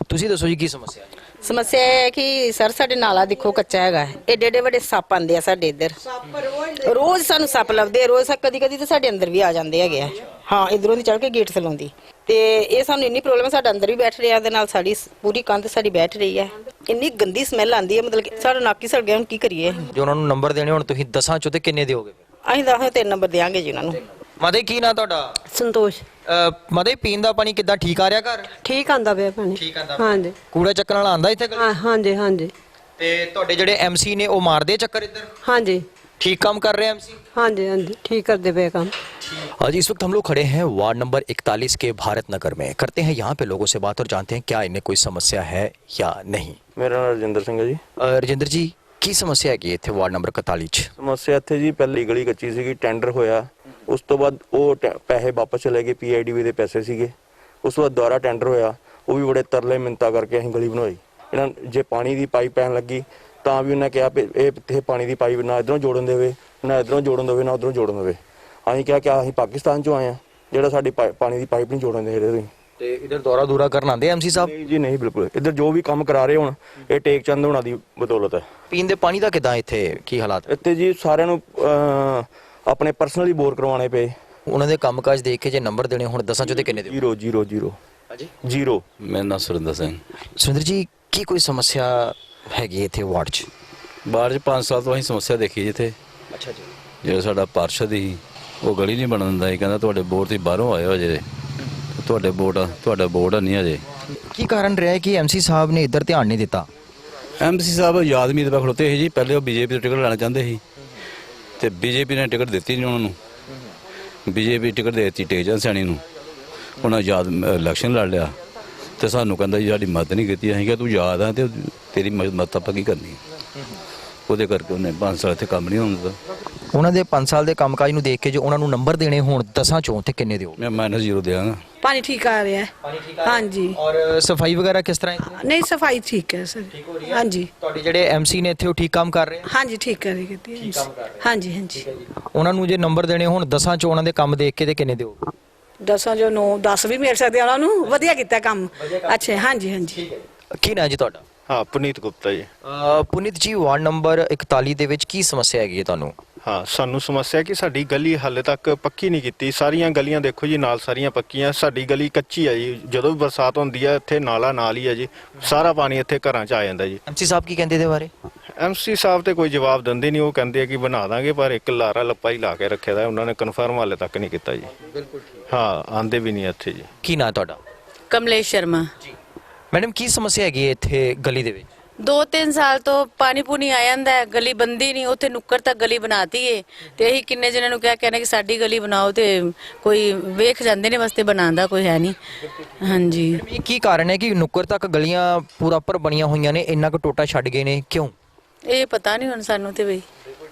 ਤੁਸੀਂ ਦੱਸੋ ਜੀ ਕੀ ਸਮੱਸਿਆ ਹੈ? ਸਮੱਸਿਆ ਇਹ ਹੈ ਕਿ ਸਰ ਸਾਡੇ ਨਾਲਾ ਦੇਖੋ ਕੱਚਾ ਹੈਗਾ, ਏਡੇ ਏਡੇ ਵੱਡੇ ਸੱਪ ਆਉਂਦੇ ਆ ਸਾਡੇ ਇੱਧਰ, ਰੋਜ਼ ਸਾਨੂੰ ਸੱਪ ਲੱਭਦੇ ਆ, ਰੋਜ਼ ਕਦੀ ਕਦੀ ਤੇ ਸਾਡੇ ਅੰਦਰ ਵੀ ਆ ਜਾਂਦੇ ਹੈਗੇ ਆ। ਹਾਂ ਇਧਰੋਂ ਦੀ ਚੜ ਕੇ ਗੇਟ ਸਲਾਉਂਦੀ, ਤੇ ਇਹ ਸਾਨੂੰ ਇੰਨੀ ਪ੍ਰੋਬਲਮ, ਸਾਡਾ ਅੰਦਰ ਵੀ ਬੈਠ ਰਿਹਾ, ਦੇ ਨਾਲ ਸਾਡੀ ਪੂਰੀ ਕੰਧ ਸਾਡੀ ਬੈਠ ਰਹੀ ਹੈ। ਇੰਨੀ ਗੰਦੀ ਸਮੈਲ ਆਉਂਦੀ ਹੈ, ਮਤਲਬ ਕਿ ਸਾਡਾ ਨੱਕ ਹੀ ਸੜ ਗਿਆ। ਹੁਣ ਕੀ ਕਰੀਏ? ਜੋ ਉਹਨਾਂ ਨੂੰ ਨੰਬਰ ਦੇਣੇ ਹੁਣ ਤੁਸੀਂ 10 ਚੋਂ ਤੇ ਕਿੰਨੇ ਦਿਓਗੇ? ਅਸੀਂ 10 3 ਨੰਬਰ ਦੇਵਾਂਗੇ ਜੀ ਉਹਨਾਂ ਨੂੰ। ਮਾਦੇ ਕੀ ਨਾ ਤੁਹਾਡਾ? ਸੰਤੋਸ਼। ਮਾਦੇ ਪੀਣ ਦਾ ਪਾਣੀ ਕਿੱਦਾਂ ਠੀਕ ਆ ਰਿਹਾ ਘਰ? ਠੀਕ ਆਂਦਾ ਪਿਆ ਪਾਣੀ। ਠੀਕ ਆਂਦਾ? ਹਾਂਜੀ। ਕੂੜਾ ਚੱਕਣ ਵਾਲਾ ਆਂਦਾ ਇੱਥੇ? ਹਾਂਜੀ ਹਾਂਜੀ। ਤੇ ਤੁਹਾਡੇ ਜਿਹੜੇ ਐਮਸੀ ਨੇ ਉਹ ਮਾਰਦੇ ਚੱਕਰ ਇੱਧਰ? ਹਾਂਜੀ ठीक काम कर रहे हैं एमसी? हाँ जी हाँ जी ठीक करते पे काम। आज इस वक्त हम लोग खड़े हैं वार्ड नंबर 41 के भारत नगर में। करते हैं यहाँ पे लोगों से बात और जानते हैं क्या इन्हें कोई समस्या है या नहीं। ਮੇਰਾ ਨਾਮ ਰਜਿੰਦਰ ਸਿੰਘ ਹੈ ਜੀ। रजिंदर जी की समस्या है कि इतने वार्ड नंबर 41 ਸਮੱਸਿਆ ਇੱਥੇ ਜੀ ਪਹਿਲੀ ਗਲੀ ਕੱਚੀ ਸੀਗੀ, ਟੈਂਡਰ ਹੋਇਆ, ਉਸ ਤੋਂ ਬਾਅਦ ਉਹ ਪੈਸੇ ਵਾਪਸ ਚਲੇ ਗਏ, ਪੀਆਈਡੀਵੀ ਦੇ ਪੈਸੇ ਸੀਗੇ। ਉਸ ਤੋਂ ਬਾਅਦ ਦੁਬਾਰਾ ਟੈਂਡਰ ਹੋਇਆ, ਉਹ ਵੀ ਬੜੇ ਤਰਲੇ ਮਿੰਤਾ ਕਰਕੇ ਅਸੀਂ ਗਲੀ ਬਣਵਾਈ। ਇਹਨਾਂ ਜੇ ਪਾਣੀ ਦੀ ਪਾਈਪ ਪੈਣ ਲੱਗੀ ਤਾਂ ਵੀ ਉਹਨਾਂ ਕਿਹਾ ਵੀ ਇਹ ਪਾਣੀ ਦੀ ਪਾਈਪ ਨਾ ਇਧਰੋਂ ਜੋੜਨ ਦੇਵੇ, ਨਾ ਇਧਰੋਂ ਜੋੜਨ ਦੇਵੇ, ਨਾ ਉਧਰੋਂ ਜੋੜਨ ਦੇਵੇ। ਅਸੀਂ ਕਿਹਾ ਕਿ ਅਸੀਂ ਪਾਕਿਸਤਾਨ ਚੋਂ ਆਏ ਆ ਜਿਹੜਾ ਸਾਡੀ ਪਾਣੀ ਦੀ ਪਾਈਪ ਨਹੀਂ ਜੋੜਨ ਦੇ ਰਹੇ ਤੁਸੀਂ। ਤੇ ਇਧਰ ਦੌਰਾ ਦੂਰਾ ਕਰਨ ਆਉਂਦੇ ਐਮਸੀ ਸਾਹਿਬ? ਨਹੀਂ ਜੀ ਨਹੀਂ, ਬਿਲਕੁਲ। ਇੱਧਰ ਜੋ ਵੀ ਕੰਮ ਕਰਾ ਰਹੇ ਹੁਣ ਇਹ ਟੇਕ ਚੰਦ ਹੋਣਾ ਦੀ ਬਦੌਲਤ ਹੈ। ਪੀਣ ਦੇ ਪਾਣੀ ਦਾ ਕਿਦਾਂ ਇੱਥੇ ਕੀ ਹਾਲਾਤ? ਇੱਥੇ ਜੀ ਸਾਰਿਆਂ ਨੂੰ ਆਪਣੇ ਪਰਸਨਲੀ ਬੋਰ ਕਰਵਾਉਣੇ ਪਏ। ਉਹਨਾਂ ਦੇ ਕੰਮਕਾਜ ਦੇਖ ਕੇ ਜੇ ਨੰਬਰ ਦੇਣੇ ਹੁਣ 10 ਚੋਂ ਤੇ ਕਿੰਨੇ ਦਿਓ? 0 0 0 ਹਾਂਜੀ 0। ਮੇਰਾ ਨਾਮ ਸੁਰਿੰਦਰ ਸਿੰਘ। ਸੁਰਿੰਦਰ ਜੀ ਕੀ ਕੋਈ ਸਮੱਸਿਆ ਹੈਗੀ ਇੱਥੇ ਵਾਰਡ 'ਚ? ਬਾਹਰ 'ਚ 5 ਸਾਲ ਤੋਂ ਅਸੀਂ ਸਮੱਸਿਆ ਦੇਖੀ ਜਿੱਥੇ। ਅੱਛਾ ਜੀ। ਜਿਹੜਾ ਸਾਡਾ ਪਾਰਸ਼ਦ ਸੀ ਉਹ ਗਲੀ ਨਹੀਂ ਬਣਨ ਦਿੰਦਾ ਸੀ, ਕਹਿੰਦਾ ਤੁਹਾਡੇ ਬੋਰਡ ਤੇ ਬਾਹਰੋਂ ਆਏ ਹੋ ਜੇ, ਤੁਹਾਡਾ ਬੋਰਡ ਨਹੀਂ ਅਜੇ। ਕੀ ਕਾਰਨ ਰਿਹਾ ਕਿ ਐਮਸੀ ਸਾਹਿਬ ਨੇ ਇੱਧਰ ਧਿਆਨ ਨਹੀਂ ਦਿੱਤਾ? ਐਮਸੀ ਸਾਹਿਬ ਆਜ਼ਾਦ ਉਮੀਦਵਾਰ ਖੜੋਤੇ ਸੀ ਜੀ, ਪਹਿਲੇ ਉਹ ਬੀਜੇਪੀ ਤੋਂ ਟਿਕਟ ਲੈਣਾ ਚਾਹੁੰਦੇ ਸੀ ਤੇ ਬੀਜੇਪੀ ਨੇ ਟਿਕਟ ਦਿੱਤੀ ਨਹੀਂ ਉਹਨਾਂ ਨੂੰ। ਬੀਜੇਪੀ ਟਿਕਟ ਦੇ ਦਿੱਤੀ ਟੇਜਨ ਸੈਣੀ ਨੂੰ, ਉਹਨਾਂ ਆਜ਼ਾਦ ਇਲੈਕਸ਼ਨ ਲੜ ਲਿਆ ਤੇ ਸਾਨੂੰ ਕਹਿੰਦਾ ਜੀ ਸਾਡੀ ਮਦਦ ਨਹੀਂ ਕੀਤੀ। ਅਸੀਂ ਕਿਹਾ ਤੂੰ ਆਜ਼ਾਦ ਆ ਤੇ ਤੇਰੀ ਮਦਦ ਆਪਾਂ ਕੀ ਕਰਨੀ। ਉਹਦੇ ਕਰਕੇ ਉਹਨੇ 5 ਸਾਲ ਇੱਥੇ ਕੰਮ ਨਹੀਂ ਹੋਣ ਦਿੱਤਾ। ਉਹਨਾਂ ਦੇ 5 ਸਾਲ ਦੇ ਕੰਮਕਾਜ ਨੂੰ ਦੇਖ ਕੇ ਜੋ ਉਹਨਾਂ ਨੂੰ ਨੰਬਰ ਦੇਣੇ ਹੋਣ 10 ਚੋਂ ਤੇ ਕਿੰਨੇ ਦਿਓ? ਮੈਂ -0 ਦਿਆਂਗਾ। पानी ठीक आ रहा है? ਪਾਣੀ ਠੀਕ ਆ? ਹਾਂਜੀ। ਔਰ ਸਫਾਈ ਵਗੈਰਾ ਕਿਸ ਤਰ੍ਹਾਂ ਹੈ? नहीं सफाई ठीक है सर। हाँ जी ਤੁਹਾਡੇ ਜਿਹੜੇ ਐਮਸੀ ਨੇ ਇੱਥੇ ਉਹ ਠੀਕ ਕੰਮ ਕਰ ਰਹੇ ਆ? हाँ जी ठीक कर रही है। हाँ जी हाँ जी। ਉਹਨਾਂ ਨੂੰ ਜੇ ਨੰਬਰ ਦੇਣੇ ਹੋਣ 10 ਚੋਂ ਉਹਨਾਂ ਦੇ ਕੰਮ ਦੇਖ ਕੇ ਤੇ ਕਿੰਨੇ ਦਿਓ? 10 जो 9 10 ਵੀ ਮਿਲ ਸਕਦੇ ਉਹਨਾਂ ਨੂੰ। ਵਧੀਆ ਕੀਤਾ ਕੰਮ। ਅੱਛਾ हाँ जी हाँ जी। ਕੀ ਨਾਂ ਜੀ ਤੁਹਾਡਾ? ਹਾਂ ਪੁਨੀਤ ਗੁਪਤਾ ਜੀ। ਪੁਨੀਤ ਜੀ ਵਾਰਡ ਨੰਬਰ 41 ਦੇ ਵਿੱਚ ਕੀ ਸਮੱਸਿਆ ਹੈਗੀ ਹੈ ਤੁਹਾਨੂੰ? ਹਾਂ ਸਾਨੂੰ ਸਮੱਸਿਆ ਕਿ ਸਾਡੀ ਗਲੀ ਹਾਲੇ ਤੱਕ ਪੱਕੀ ਨਹੀਂ ਕੀਤੀ। ਸਾਰੀਆਂ ਗਲੀਆਂ ਦੇਖੋ ਜੀ ਨਾਲ ਸਾਰੀਆਂ ਪੱਕੀਆਂ, ਸਾਡੀ ਗਲੀ ਕੱਚੀ ਹੈ ਜੀ। ਜਦੋਂ ਵੀ ਬਰਸਾਤ ਹੁੰਦੀ ਹੈ ਇੱਥੇ ਨਾਲਾ ਨਾਲ ਹੀ ਹੈ ਜੀ, ਸਾਰਾ ਪਾਣੀ ਇੱਥੇ ਘਰਾਂ 'ਚ ਆ ਜਾਂਦਾ ਜੀ। ਐਮਸੀ ਸਾਹਿਬ ਕੀ ਕਹਿੰਦੇ ਇਹਦੇ ਬਾਰੇ? ਐਮਸੀ ਸਾਹਿਬ ਤੇ ਕੋਈ ਜਵਾਬ ਦਿੰਦੇ ਨਹੀਂ। ਉਹ ਕਹਿੰਦੇ ਆ ਕਿ ਬਣਾ ਦਾਂਗੇ, ਪਰ ਇੱਕ ਲਾਰਾ ਲੱਪਾ ਹੀ ਲਾ ਕੇ ਰੱਖਿਆ ਦਾ, ਉਹਨਾਂ ਨੇ ਕਨਫਰਮ ਹਾਲੇ ਤੱਕ ਨਹੀਂ ਕੀਤਾ ਜੀ। ਬਿਲਕੁਲ ਹਾਂ ਆਂਦੇ ਵੀ ਨਹੀਂ ਇੱਥੇ ਜੀ। ਕੀ ਨਾਂ ਤੁਹਾਡਾ? ਕਮਲੇਸ਼ ਸ਼ਰਮਾ। ਮੈਡਮ ਕੀ ਸਮੱਸਿਆ ਹੈਗੀ ਹੈ ਇੱਥੇ ਗਲੀ ਦੇ ਵਿੱਚ? 2-3 ਸਾਲ ਤੋਂ ਪਾਣੀ ਪੂਣੀ ਆ ਜਾਂਦਾ ਹੈ, ਗਲੀ ਬੰਦੀ ਨਹੀਂ, ਉੱਥੇ ਨੁੱਕਰ ਤੱਕ ਗਲੀ ਬਣਾਤੀ ਏ ਤੇ ਇਹੀ ਕਿੰਨੇ ਜਣਿਆਂ ਨੂੰ ਕਿਹਾ ਕਹਿੰਦੇ ਕਿ ਸਾਡੀ ਗਲੀ ਬਣਾਓ ਤੇ ਕੋਈ ਵੇਖ ਜਾਂਦੇ ਨੇ, ਵਾਸਤੇ ਬਣਾਉਣ ਦਾ ਕੋਈ ਹੈ ਨਹੀਂ। ਹਾਂਜੀ, ਇਹ ਕੀ ਕਾਰਨ ਹੈ ਕਿ ਨੁੱਕਰ ਤੱਕ ਗਲੀਆਂ ਪੂਰਾ ਉੱਪਰ ਬਣੀਆਂ ਹੋਈਆਂ ਨੇ, ਇੰਨਾ ਕੁ ਟੋਟਾ ਛੱਡ ਗਏ ਨੇ, ਕਿਉਂ? ਇਹ ਪਤਾ ਨਹੀਂ ਹੁਣ ਸਾਨੂੰ ਤੇ ਬਈ।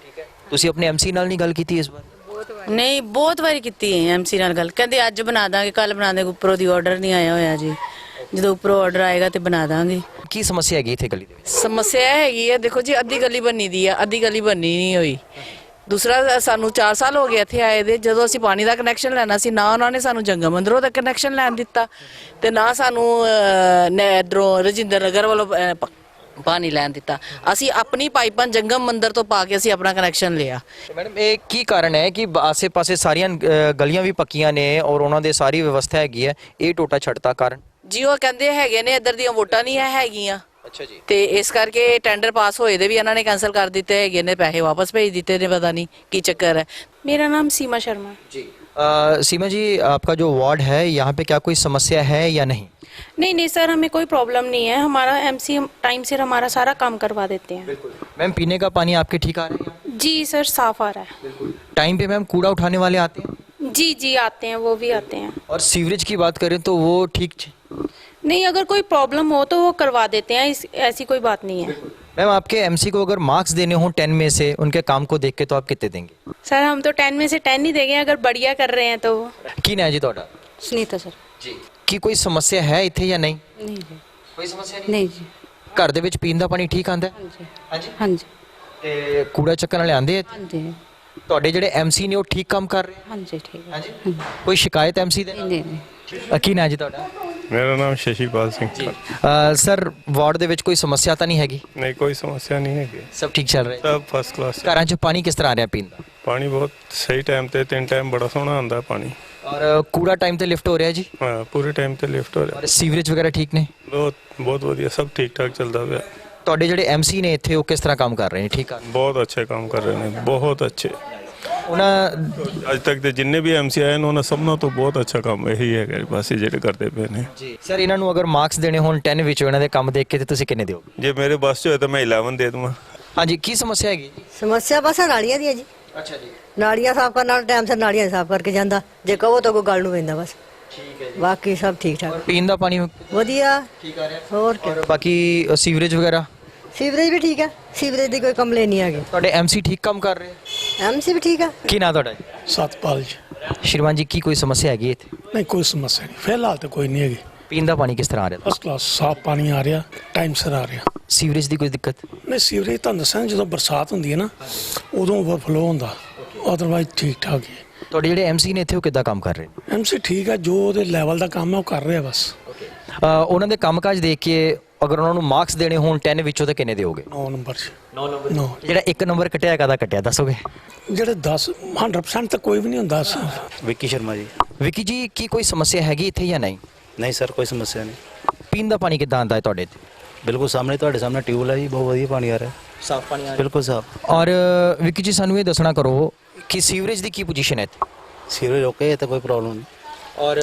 ਤੁਸੀਂ ਆਪਣੇ ਐਮਸੀ ਨਾਲ ਨਹੀਂ ਗੱਲ ਕੀਤੀ ਇਸ ਵਾਰ? ਨਹੀਂ, ਬਹੁਤ ਵਾਰੀ ਕੀਤੀ ਹੈ ਐਮਸੀ ਨਾਲ ਗੱਲ, ਕਹਿੰਦੇ ਅੱਜ ਬਣਾ ਦਾਂਗੇ, ਕੱਲ ਬਣਾ ਦਾਂਗੇ, ਉੱਪਰੋਂ ਦੀ ਆਰਡਰ ਨਹੀਂ ਆਇਆ ਹੋਇਆ ਜੀ, ਜਦੋਂ ਉੱਪਰੋਂ ਆਰਡਰ ਆਏਗਾ ਤੇ ਬਣਾ ਦਾਂਗੇ। ਕੀ ਸਮੱਸਿਆ ਹੈਗੀ ਇੱਥੇ ਗਲੀ ਦੇ ਵਿੱਚ? ਸਮੱਸਿਆ ਇਹ ਹੈਗੀ ਹੈ, ਦੇਖੋ ਜੀ ਅੱਧੀ ਗਲੀ ਬਣੀ ਦੀ ਆ, ਅੱਧੀ ਗਲੀ ਬਣੀ ਨਹੀਂ ਹੋਈ। ਦੂਸਰਾ, ਸਾਨੂੰ 4 ਸਾਲ ਹੋ ਗਏ ਇੱਥੇ ਆਏ ਦੇ, ਜਦੋਂ ਅਸੀਂ ਪਾਣੀ ਦਾ ਕਨੈਕਸ਼ਨ ਲੈਣਾ ਸੀ ਨਾ ਉਹਨਾਂ ਨੇ ਸਾਨੂੰ ਜੰਗਮ ਮੰਦਰੋਂ ਦਾ ਕਨੈਕਸ਼ਨ ਲੈਣ ਦਿੱਤਾ ਤੇ ਨਾ ਸਾਨੂੰ ਇਧਰੋਂ ਰਜਿੰਦਰ ਨਗਰ ਵੱਲੋਂ ਪਾਣੀ ਲੈਣ ਦਿੱਤਾ। ਅਸੀਂ ਆਪਣੀ ਪਾਈਪਾਂ ਜੰਗਮ ਮੰਦਿਰ ਤੋਂ ਪਾ ਕੇ ਅਸੀਂ ਆਪਣਾ ਕਨੈਕਸ਼ਨ ਲਿਆ। ਮੈਡਮ ਇਹ ਕੀ ਕਾਰਨ ਹੈ ਕਿ ਆਸੇ-ਪਾਸੇ ਸਾਰੀਆਂ ਗਲੀਆਂ ਵੀ ਪੱਕੀਆਂ ਨੇ ਔਰ ਉਹਨਾਂ ਦੇ ਸਾਰੀ ਵਿਵਸਥਾ ਹੈਗੀ ਹੈ, ਇਹ ਟੋਟਾ ਛੱਡਤਾ ਕਾਰਨ? ਜੀ ਉਹ ਕਹਿੰਦੇ ਹੈਗੇ ਨੇ ਇੱਧਰ ਦੀਆਂ ਵੋਟਾਂ ਨਹੀਂ ਹੈਗੀਆਂ। ਅੱਛਾ ਜੀ। ਤੇ ਇਸ ਕਰਕੇ ਟੈਂਡਰ ਪਾਸ ਹੋਏ ਦੇ ਵੀ ਇਹਨਾਂ ਨੇ ਕੈਂਸਲ ਕਰ ਦਿੱਤੇ ਹੈਗੇ ਨੇ, ਪੈਸੇ ਵਾਪਸ ਭੇਜ ਦਿੱਤੇ ਨੇ, ਪਤਾ ਨਹੀਂ ਕੀ ਚੱਕਰ है। मेरा नाम सीमा शर्मा। जी सीमा जी, आपका जो वार्ड है यहाँ पे क्या कोई समस्या है या नहीं? नहीं सर, हमें कोई प्रॉब्लम नहीं है, हमारा एमसी टाइम से हमारा सारा काम करवा देते हैं। मैम पीने का पानी आपके ठीक आ रहा है? जी सर, साफ आ रहा है। टाइम पे मैम कूड़ा उठाने वाले आते हैं? जी आते हैं, वो भी आते हैं। और सीवरेज की बात करें तो वो ठीक? नहीं, अगर कोई प्रॉब्लम हो तो वो करवा देते हैं, ऐसी कोई बात नहीं है। मैम आपके एमसी को अगर मार्क्स देने हो 10 में से उनके काम को देख के तो आप कितने देंगे? सर हम तो 10 में से 10 ही देंगे, अगर बढ़िया कर रहे हैं तो। की ना जी ਤੁਹਾਡਾ? सुनीता सर। ਜੀ ਕੀ ਕੋਈ ਸਮੱਸਿਆ ਹੈ ਇੱਥੇ ਜਾਂ ਨਹੀਂ? नहीं जी। ਕੋਈ ਸਮੱਸਿਆ नहीं जी। ਘਰ ਦੇ ਵਿੱਚ ਪੀਣ ਦਾ ਪਾਣੀ ਠੀਕ ਆਂਦਾ ਹੈ? ਹਾਂਜੀ। हाँ जी। ਤੇ ਕੂੜਾ ਚੱਕਣ ਵਾਲੇ ਆਂਦੇ ਆ? हाँ जी। ਤੁਹਾਡੇ ਜਿਹੜੇ ਐਮਸੀ ਨੇ ਉਹ ਠੀਕ ਕੰਮ ਕਰ ਰਹੇ हाँ जी, ठीक है। ਹਾਂਜੀ। ਕੋਈ ਸ਼ਿਕਾਇਤ ਐਮਸੀ ਦੇ? नहीं। ਕੀ ਨਾ ਜੀ ਤੁਹਾਡਾ? ਮੇਰਾ ਨਾਮ ਸ਼ਸ਼ੀਪਾਲ ਸਿੰਘ। ਸਰ ਵਾਰਡ ਦੇ ਵਿੱਚ ਕੋਈ ਸਮੱਸਿਆ ਤਾਂ ਨਹੀਂ ਹੈਗੀ? ਨਹੀਂ, ਕੋਈ ਸਮੱਸਿਆ ਨਹੀਂ ਹੈਗੀ, ਸਭ ਠੀਕ ਚੱਲ ਰਿਹਾ? ਸਭ ਫਸਟ ਕਲਾਸ। ਘਰਾਂ 'ਚ ਪਾਣੀ ਕਿਸ ਤਰ੍ਹਾਂ ਆ ਰਿਹਾ ਪੀਣ ਦਾ? ਪਾਣੀ ਬਹੁਤ ਸਹੀ ਟਾਈਮ ਤੇ 3 ਟਾਈਮ ਬੜਾ ਸੋਹਣਾ ਆਉਂਦਾ ਪਾਣੀ। ਔਰ ਕੂੜਾ ਟਾਈਮ ਤੇ ਲਿਫਟ ਹੋ ਰਿਹਾ ਜੀ? ਹਾਂ, ਪੂਰੇ ਟਾਈਮ ਤੇ ਲਿਫਟ ਹੋ ਰਿਹਾ। ਔਰ ਸੀਵਰੇਜ ਵਗੈਰਾ ਠੀਕ ਨੇ? ਬਹੁਤ ਵਧੀਆ, ਸਭ ਠੀਕ ਠਾਕ ਚੱਲਦਾ ਪਿਆ। ਤੁਹਾਡੇ ਜਿਹੜੇ ਐਮਸੀ ਨੇ ਇੱਥੇ ਉਹ ਕਿਸ ਤਰ੍ਹਾਂ ਕੰਮ ਕਰ ਰਹੇ ਨੇ? ਠੀਕ ਆ? ਬਹੁਤ ਅੱਛੇ ਕੰਮ ਕਰ ਰਹੇ ਨੇ, ਬਹੁਤ ਅੱਛੇ। ਉਹਨਾਂ ਅੱਜ ਤੱਕ ਦੇ ਜਿੰਨੇ ਵੀ ਐਮਸੀ ਆਏ ਨੇ ਉਹਨਾਂ ਸਭਨਾਂ ਤੋਂ ਬਹੁਤ ਅੱਛਾ ਕੰਮ ਇਹੀ ਹੈਗਾ ਬਸ ਜਿਹੜੇ ਕਰਦੇ ਪਏ ਨੇ। ਜੀ ਸਰ, ਇਹਨਾਂ ਨੂੰ ਅਗਰ ਮਾਰਕਸ ਦੇਣੇ ਹੋਣ 10 ਵਿੱਚੋਂ ਇਹਨਾਂ ਦੇ ਕੰਮ ਦੇਖ ਕੇ ਤੇ ਤੁਸੀਂ ਕਿੰਨੇ ਦਿਓਗੇ? ਜੇ ਮੇਰੇ ਬਸ 'ਚ ਹੋਏ ਤਾਂ ਮੈਂ 11 ਦੇ ਦੂੰਗਾ। ਹਾਂਜੀ, ਕੀ ਸਮੱਸਿਆ ਹੈਗੀ ਜੀ? ਸਮੱਸਿਆ ਬਸ ਨਾਲੀਆਂ ਦੀ ਹੈ ਜੀ। ਅੱਛਾ ਜੀ। ਨਾਲੀਆਂ ਸਾਫ਼ ਕਰਨ ਨਾਲ ਟਾਈਮ ਸਿਰ ਨਾਲੀਆਂ ਸਾਫ਼ ਕਰਕੇ ਜਾਂਦਾ, ਜੇ ਕਹੋ ਤਾਂ ਕੋਈ ਗੱਲ ਨੂੰ ਪੈਂਦਾ ਬਸ। ਠੀਕ ਹੈ ਜੀ। ਬਾਕੀ ਸਭ ਠੀਕ ਠਾਕ ਪੀਣ ਦਾ ਪਾਣੀ ਵਧੀਆ। ਠੀਕ ਆ ਰਿਹਾ? ਹੋਰ ਕੀ, ਔਰ ਬਾਕੀ ਸੀਵਰੇਜ ਵਗੈਰਾ? ਸੀਵਰੇਜ ਵੀ ਠੀਕ ਹੈ, ਸੀਵਰੇਜ ਦੀ ਕੋਈ ਕੰਪਲੇਨ ਨਹੀਂ ਹੈਗੀ। ਤੁਹਾਡੇ ਐਮਸੀ ਠੀਕ ਕੰਮ ਕਰ ਰਹੇ? ਐਮਸੀ ਵੀ ਠੀਕ ਹੈ। ਕੀ ਨਾਂ ਤੁਹਾਡਾ ਜੀ? सतपाल जी। ਸ਼੍ਰੀਮਾਨ ਜੀ, ਕੀ ਕੋਈ ਸਮੱਸਿਆ ਹੈਗੀ ਇੱਥੇ? नहीं कोई समस्या नहीं, फिलहाल तो कोई नहीं हैगी। ਪੀਣ ਦਾ ਪਾਣੀ ਕਿਸ ਤਰ੍ਹਾਂ ਆ ਰਿਹਾ? फस्ट क्लास साफ पानी आ रहा, टाइम सिर आ रहा। ਸੀਵਰੇਜ ਦੀ ਕੋਈ ਦਿੱਕਤ? नहीं सीवरेज तो दसा जो बरसात होंगी है ना उदों ओवरफ्लो होंदा, अदरवाइज ठीक ठाक ही। ਤੁਹਾਡੇ ਜਿਹੜੇ ਐਮਸੀ ਨੇ ਇੱਥੇ ਉਹ ਕਿੱਦਾਂ ਕੰਮ ਕਰ ਰਹੇ ਨੇ? एमसी ठीक है, जो ਉਹਦੇ ਲੈਵਲ ਦਾ ਕੰਮ ਹੈ ਉਹ ਕਰ ਰਿਹਾ ਬਸ। ਉਹਨਾਂ ਦੇ ਕੰਮਕਾਜ ਦੇਖ ਕੇ ਅਗਰ ਉਹਨਾਂ ਨੂੰ ਮਾਰਕਸ ਦੇਣੇ ਹੋਣ 10 ਵਿੱਚੋਂ ਤਾਂ ਕਿੰਨੇ ਦਿਓਗੇ? 9 ਨੰਬਰ 'ਚ। 9 ਜਿਹੜਾ 1 ਨੰਬਰ ਕਟਿਆ ਕਾਹਦਾ ਕਟਿਆ ਦੱਸੋਗੇ? ਜਿਹੜੇ 10 100% ਤਾਂ ਕੋਈ ਵੀ ਨਹੀਂ ਹੁੰਦਾ। ਵਿੱਕੀ ਸ਼ਰਮਾ ਜੀ। ਵਿੱਕੀ ਜੀ, ਕੀ ਕੋਈ ਸਮੱਸਿਆ ਹੈਗੀ ਇੱਥੇ ਜਾਂ ਨਹੀਂ? ਨਹੀਂ ਸਰ, ਕੋਈ ਸਮੱਸਿਆ ਨਹੀਂ। ਪੀਣ ਦਾ ਪਾਣੀ ਕਿੱਦਾਂ ਆਉਂਦਾ ਹੈ ਤੁਹਾਡੇ ਇੱਥੇ? ਬਿਲਕੁਲ ਸਾਹਮਣੇ, ਤੁਹਾਡੇ ਸਾਹਮਣੇ ਟਿਊਬਲ ਹੈ ਜੀ, ਬਹੁਤ ਵਧੀਆ ਪਾਣੀ ਆ ਰਿਹਾ। ਸਾਫ਼ ਪਾਣੀ ਆ ਰਿਹਾ? ਬਿਲਕੁਲ ਸਾਫ਼। ਔਰ ਵਿੱਕੀ ਜੀ, ਸਾਨੂੰ ਇਹ ਦੱਸਣਾ ਕਰੋ ਕਿ ਸੀਵਰੇਜ ਦੀ ਕੀ ਪੋਜੀਸ਼ਨ ਹੈ ਇੱਥੇ? ਸੀਵਰੇਜ ਓਕੇ ਹੈ, ਤਾਂ ਕੋਈ ਪ੍ਰੋਬਲਮ ਨਹੀਂ। ਔਰ